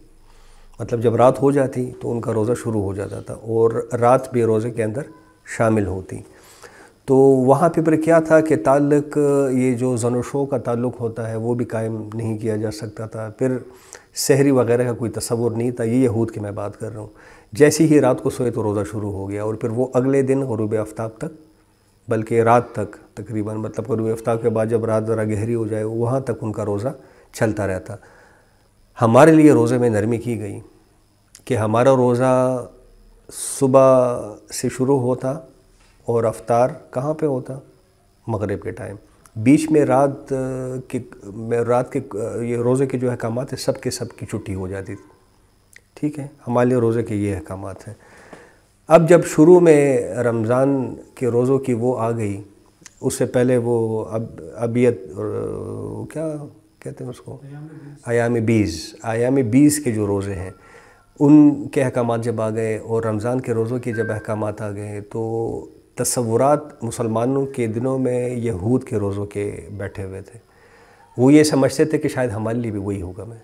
Speaker 1: مطلب جب رات ہو جاتی تو ان کا روزہ شروع ہو جاتا تھا، اور رات بھی روزے کے اندر شامل ہوتی۔ تو وہاں پہ کیا تھا کہ تعلق، یہ جو زن و شو کا تعلق ہوتا ہے وہ بھی قائم نہیں کیا جا سکتا تھا۔ پھر سحری وغیرہ کا کوئی تصور نہیں تھا، یہ یہود کی میں بات کر رہا ہوں۔ جیسے ہی رات کو سوئے تو روزہ شروع ہو گیا، اور پھر وہ اگلے دن غروب آفتاب تک، بلکہ رات تک تقریباً، مطلب غروب آفتاب کے بعد جب رات ذرا گہری ہو جائے وہاں تک ان کا روزہ چلتا رہتا۔ ہمارے لیے روزے میں نرمی کی گئی کہ ہمارا روزہ صبح سے شروع ہوتا اور افطار کہاں پہ ہوتا؟ مغرب کے ٹائم۔ بیچ میں رات کے یہ روزے کے جو احکامات ہیں سب کی چھٹی ہو جاتی تھی، ٹھیک ہے؟ ہمارے لیے روزے کے یہ احکامات ہیں۔ اب جب شروع میں رمضان کے روزوں کی وہ آ گئی، اس سے پہلے وہ ابیت، کیا کہتے ہیں اس کو، ایام 20 کے جو روزے ہیں ان کے احکامات جب آ گئے، اور رمضان کے روزوں کے جب احکامات آ گئے، تو تصورات مسلمانوں کے دنوں میں یہود کے روزوں کے بیٹھے ہوئے تھے۔ وہ یہ سمجھتے تھے کہ شاید ہمارے لیے بھی وہی حکم ہے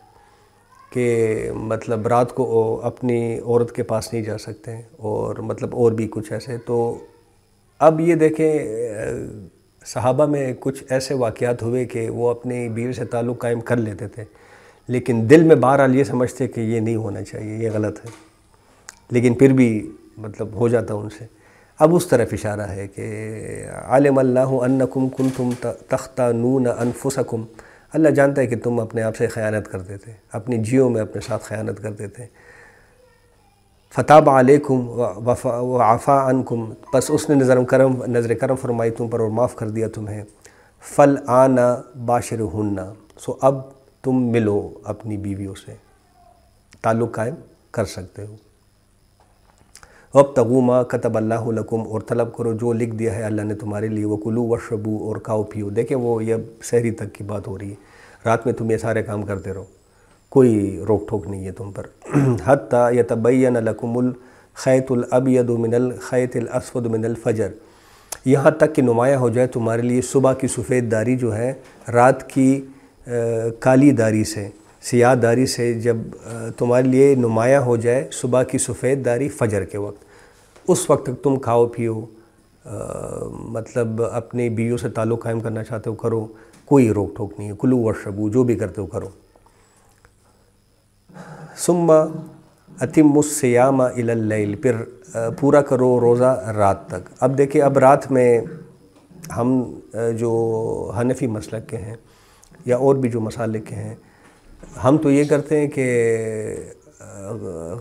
Speaker 1: کہ مطلب رات کو اپنی عورت کے پاس نہیں جا سکتے، اور مطلب اور بھی کچھ ایسے۔ تو اب یہ دیکھیں صحابہ میں کچھ ایسے واقعات ہوئے کہ وہ اپنی بیوی سے تعلق قائم کر لیتے تھے، لیکن دل میں بہرحال یہ سمجھتے کہ یہ نہیں ہونا چاہیے، یہ غلط ہے، لیکن پھر بھی مطلب ہو جاتا ان سے۔ اب اس طرف اشارہ ہے کہ علم اللہ انکم کنتم تختانون انفسکم، اللہ جانتا ہے کہ تم اپنے آپ سے خیانت کرتے تھے، اپنی جیوں میں اپنے ساتھ خیانت کرتے تھے۔ فتاب علیکم وعفا عنکم، پس اس نے نظر کرم فرمائی تم پر اور معاف کر دیا تمہیں۔ فالآن باشرہن، سو اب تم ملو اپنی بیویوں سے، تعلق قائم کر سکتے ہو۔ وابتغوا ما کتب اللہ لکم، اور طلب کرو جو لکھ دیا ہے اللہ نے تمہارے لیے۔ وکلوا واشربوا، اور کھاؤ پیو۔ دیکھیں وہ یہ سحری تک کی بات ہو رہی ہے، رات میں تم یہ سارے کام کرتے رہو، کوئی روک ٹھوک نہیں ہے تم پر۔ حتیٰ یتبین لکم الخیط الابید من الخیط الاسود من الفجر، یہاں تک کہ نمایاں ہو جائے تمہارے لیے صبح کی سفید داری جو ہے رات کی کالی داری سے، سیاہ داری سے، جب تمہارے لیے نمایاں ہو جائے صبح کی سفید داری فجر کے وقت، اس وقت تک تم کھاؤ پیو، مطلب اپنی بیویوں سے تعلق قائم کرنا چاہتے ہو کرو، کوئی روک ٹھوک نہیں ہے۔ کلوا واشربوا، جو بھی کرتے ہو کرو۔ ثم اتموا الصیام الی اللیل، پھر پورا کرو روزہ رات تک۔ اب دیکھیں اب رات میں ہم جو حنفی مسلک کے ہیں یا اور بھی جو مسالک کے ہیں، ہم تو یہ کرتے ہیں کہ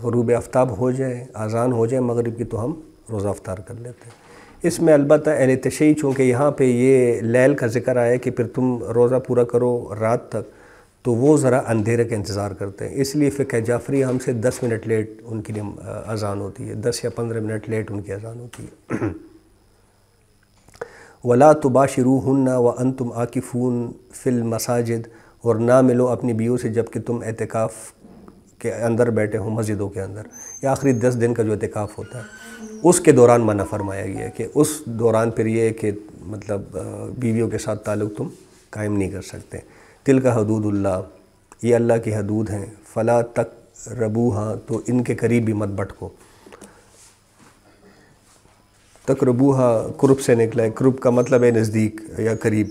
Speaker 1: غروب آفتاب ہو جائے، اذان ہو جائے مغرب کی، تو ہم روزہ افطار کر لیتے ہیں۔ اس میں البتہ اہل تشیع چونکہ یہاں پہ یہ لیل کا ذکر آیا کہ پھر تم روزہ پورا کرو رات تک، تو وہ ذرا اندھیرے کا انتظار کرتے ہیں، اس لیے فقہ جعفری ہم سے 10 منٹ لیٹ ان کے لیے اذان ہوتی ہے، 10 یا 15 منٹ لیٹ ان کی اذان ہوتی ہے۔ وَلَا تُبَاشِرُوهُنَّ وَأَنْتُمْ عَاكِفُونَ فِي الْمَسَاجِدِ، اور نہ ملو اپنی بیویوں سے جب کہ تم اعتکاف کے اندر بیٹھے ہوں مسجدوں کے اندر، یا آخری 10 دن کا جو اعتکاف ہوتا ہے اس کے دوران منع فرمایا گیا ہے کہ اس دوران پھر یہ ہے کہ مطلب بیویوں کے ساتھ تعلق تم قائم نہیں کر سکتے۔ تلک حدود اللہ، یہ اللہ کی حدود ہیں، فلا تقربوها، تو ان کے قریب بھی مت بھٹکو۔ تقربوہا قرب سے نکلا ہے، قرب کا مطلب ہے نزدیک یا قریب.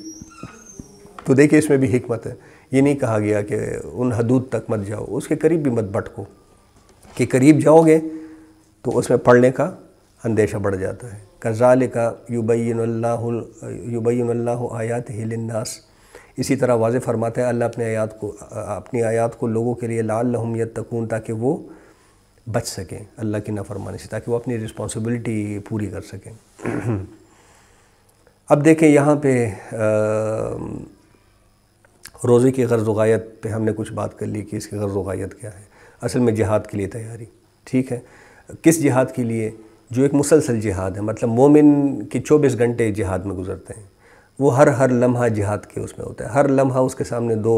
Speaker 1: تو دیکھیں اس میں بھی حکمت ہے. یہ نہیں کہا گیا کہ ان حدود تک مت جاؤ، اس کے قریب بھی مت بھٹکو، کہ قریب جاؤ گے تو اس میں پڑھنے کا اندیشہ بڑھ جاتا ہے. کذالک یبین اللہ آیاتہ للناس، اسی طرح واضح فرماتا ہے اللہ اپنی آیات کو لوگوں کے لیے لعلہم یتقون، تاکہ وہ بچ سکیں اللہ کی نافرمانی سے، تاکہ وہ اپنی رسپانسبلٹی پوری کر سکیں. اب دیکھیں یہاں پہ روزے کی غرض و غایت پہ ہم نے کچھ بات کر لی کہ اس کی غرض و غایت کیا ہے. اصل میں جہاد کے لیے تیاری، ٹھیک ہے. کس جہاد کے لیے؟ جو ایک مسلسل جہاد ہے، مطلب مومن کے 24 گھنٹے جہاد میں گزرتے ہیں، وہ ہر لمحہ جہاد کے اس میں ہوتا ہے. ہر لمحہ اس کے سامنے 2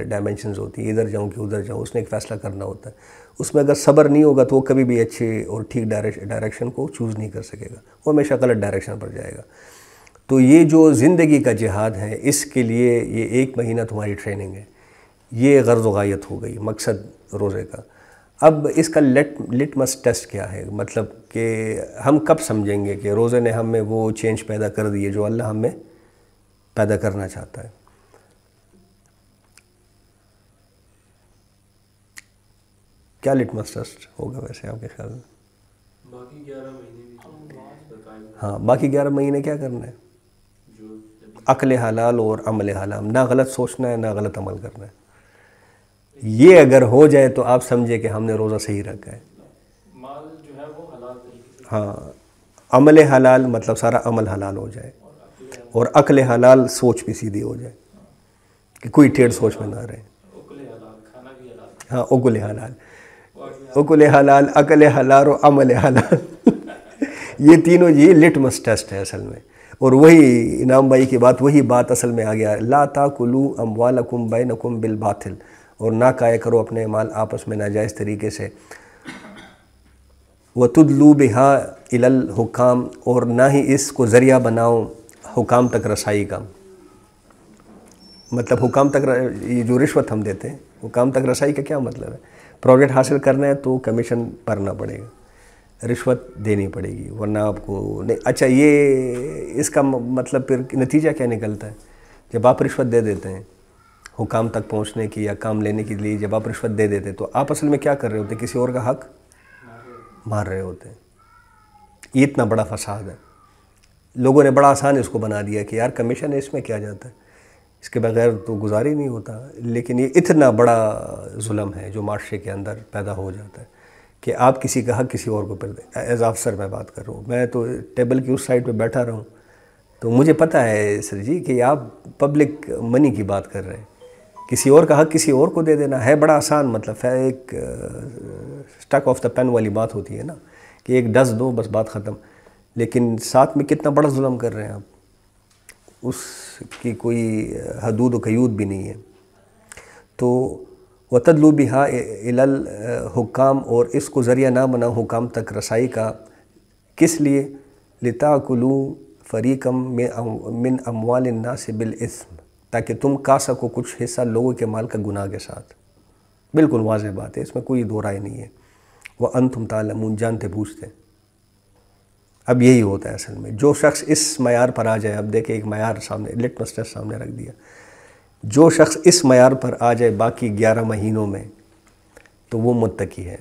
Speaker 1: ڈائمنشنز ہوتی ہیں، ادھر جاؤں کہ ادھر جاؤں. اس نے ایک فیصلہ کرنا ہوتا ہے. اس میں اگر صبر نہیں ہوگا تو وہ کبھی بھی اچھے اور ٹھیک ڈائریکشن کو چوز نہیں کر سکے گا، وہ ہمیشہ غلط ڈائریکشن پر جائے گا. تو یہ جو زندگی کا جہاد ہے، اس کے لیے یہ 1 مہینہ تمہاری ٹریننگ ہے. یہ غرض و غایت ہو گئی، مقصد روزے کا. اب اس کا لٹمس ٹیسٹ کیا ہے؟ مطلب کہ ہم کب سمجھیں گے کہ روزے نے ہم میں وہ چینج پیدا کر دی ہے جو اللہ ہم میں پیدا کرنا چاہتا ہے. کیا لٹمس ٹیسٹ ہوگا ویسے آپ کے خیال میں؟
Speaker 3: باقی 11 مہینے
Speaker 1: ہاں، باقی 11 مہینے کیا کرنا ہے؟ عقل حلال اور عمل حلال، نہ غلط سوچنا ہے نہ غلط عمل کرنا ہے. یہ اگر ہو جائے تو آپ سمجھے کہ ہم نے روزہ صحیح رکھا ہے.
Speaker 2: مال جو ہے وہ حلال طریقے سے،
Speaker 1: ہاں، عمل حلال مطلب سارا عمل حلال ہو جائے، اور عقل حلال سوچ بھی سیدھی ہو جائے کہ کوئی ٹیڑھ سوچ میں نہ رہے.
Speaker 2: عقل حلال، کھانا بھی حلال.
Speaker 1: ہاں، عقل حلال، عقل حلال، عقل حلال اور عمل حلال. یہ تینوں یہ لٹمس ٹیسٹ ہے اصل میں. اور وہی انعام بھائی کی بات، وہی بات اصل میں آ گیا، لا تاکلوا اموالکم بینکم بالباطل، اور نہ کھایا کرو اپنے مال آپس میں ناجائز طریقے سے. وَتُدْلُوا بِهَا إِلَى الْحُكَامِ، اور نہ ہی اس کو ذریعہ بناؤ حکام تک رسائی کا. مطلب حکام تک یہ جو رشوت ہم دیتے ہیں، حکام تک رسائی کا کیا مطلب ہے؟ پروجیکٹ حاصل کرنا ہے تو کمیشن بھرنا پڑے گا، رشوت دینی پڑے گی، ورنہ آپ کو نہیں. اچھا، یہ اس کا مطلب پھر نتیجہ کیا نکلتا ہے؟ جب آپ رشوت دے دیتے ہیں حکام تک پہنچنے کی یا کام لینے کے لیے، جب آپ رشوت دے دیتے تو آپ اصل میں کیا کر رہے ہوتے ہیں؟ کسی اور کا حق مار رہے ہوتے ہیں. یہ اتنا بڑا فساد ہے. لوگوں نے بڑا آسان اس کو بنا دیا کہ یار کمیشن ہے، اس میں کیا جاتا ہے، اس کے بغیر تو گزارا ہی نہیں ہوتا. لیکن یہ اتنا بڑا ظلم ہے جو معاشرے کے اندر پیدا ہو جاتا ہے کہ آپ کسی کا حق کسی اور کو پر دیں. ایز آفسر میں بات کر رہا ہوں، میں تو ٹیبل کی اس سائڈ پہ بیٹھا رہا ہوں تو مجھے پتہ ہے سر جی کہ آپ پبلک منی کی بات کر رہے ہیں. کسی اور کا حق کسی اور کو دے دینا ہے بڑا آسان. مطلب ایک سٹک آف دا پین والی بات ہوتی ہے نا، کہ ایک ڈس دو بس بات ختم. لیکن ساتھ میں کتنا بڑا ظلم کر رہے ہیں آپ، اس کی کوئی حدود و قیود بھی نہیں ہے. تو وَتَدْلُوا بِهَا إِلَى الْحُكَامِ، اور اس کو ذریعہ نہ بناؤ حکام تک رسائی کا. کس لیے؟ لِتَأْكُلُوا فَرِيقًا مِّنْ أَمْوَالِ النَّاسِ بِالْإِثْمِ، تاکہ تم کھا سکو کچھ حصہ لوگوں کے مال کا گناہ کے ساتھ. بالکل واضح بات ہے، اس میں کوئی دو رائے نہیں ہے. وَأَنْتُمْ تَعْلَمُونَ، جانتے بوجھتے. اب یہی ہوتا ہے اصل میں. جو شخص اس معیار پر آ جائے، اب دیکھیں ایک معیار سامنے، لٹمس ٹیسٹ سامنے رکھ دیا. جو شخص اس معیار پر آ جائے باقی 11 مہینوں میں تو وہ متقی ہے.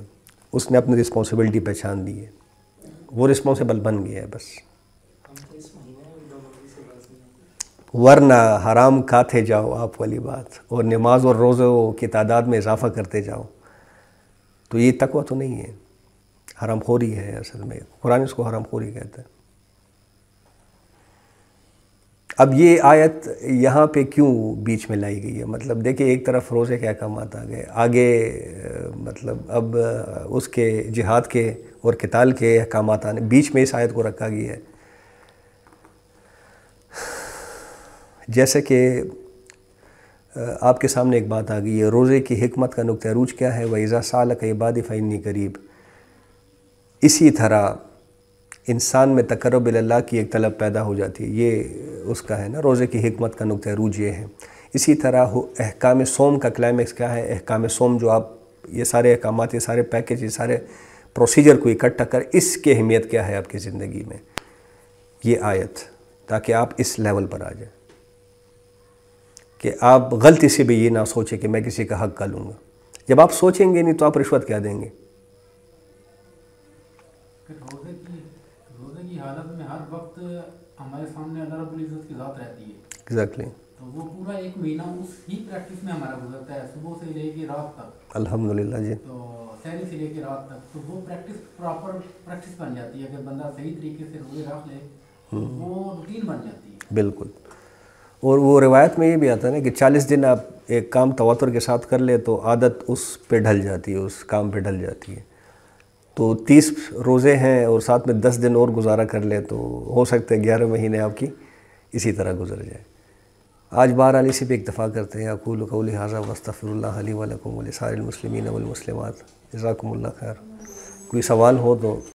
Speaker 1: اس نے اپنی رسپانسبلٹی پہچان دی ہے، وہ رسپانسبل بن گیا ہے بس. ورنہ حرام کھاتے جاؤ آپ والی بات، اور نماز اور روزوں کی تعداد میں اضافہ کرتے جاؤ، تو یہ تقویٰ تو نہیں ہے، حرام خوری ہے اصل میں. قرآن اس کو حرام خوری کہتا ہے. اب یہ آیت یہاں پہ کیوں بیچ میں لائی گئی ہے؟ مطلب دیکھیں ایک طرف روزے کے احکامات آ گئے، آگے مطلب اب اس کے جہاد کے اور قتال کے احکامات آنے، بیچ میں اس آیت کو رکھا گیا ہے. جیسے کہ آپ کے سامنے ایک بات آ گئی ہے، روزے کی حکمت کا نقطہ عروج کیا ہے؟ وَإِذَا سَأَلَكَ عِبَادِي فَإِنِّي قَرِيبٌ. اسی طرح انسان میں تقرب اللہ کی ایک طلب پیدا ہو جاتی ہے، یہ اس کا ہے نا، روزے کی حکمت کا نقطہ عروج یہ ہے. اسی طرح احکام صوم کا کلائمیکس کیا ہے؟ احکام صوم جو آپ یہ سارے احکامات، یہ سارے پیکج، یہ سارے پروسیجر کو اکٹھا کر، اس کی اہمیت کیا ہے آپ کی زندگی میں؟ یہ آیت، تاکہ آپ اس لیول پر آ جائیں کہ آپ غلطی سے بھی یہ نہ سوچیں کہ میں کسی کا حق کا لوں گا. جب آپ سوچیں گے نہیں تو آپ رشوت کیا دیں گے؟
Speaker 4: روزے کی حالت میں ہر وقت ہمارے سامنے اللہ رب العزت کی ذات رہتی ہے.
Speaker 1: ایگزیکٹلی.
Speaker 4: تو وہ پورا ایک مہینہ اس ہی پریکٹس میں ہمارا گزرتا ہے، صبح سے لے کے رات تک.
Speaker 1: الحمدللہ جی.
Speaker 4: تو سحری سے لے کے رات تک، تو وہ پریکٹس پراپر پریکٹس بن جاتی ہے. اگر بندہ صحیح طریقے سے روزے رکھ لے تو وہ روٹین بن جاتی ہے.
Speaker 1: بالکل. اور وہ روایت میں یہ بھی آتا ہے نا کہ 40 دن آپ ایک کام تواتر کے ساتھ کر لے تو عادت اس پہ ڈھل جاتی ہے، اس کام پہ ڈھل جاتی ہے. تو 30 روزے ہیں اور ساتھ میں 10 دن اور گزارا کر لے تو ہو سکتا ہے 11 مہینے آپ کی اسی طرح گزر جائے. آج بہرحال اسی پہ اکتفا کرتے ہیں. اقول قولی ھذا واستغفر اللہ لی ولکم ولسائر المسلمین والمسلمات. جزاکم اللہ خیر. کوئی سوال ہو تو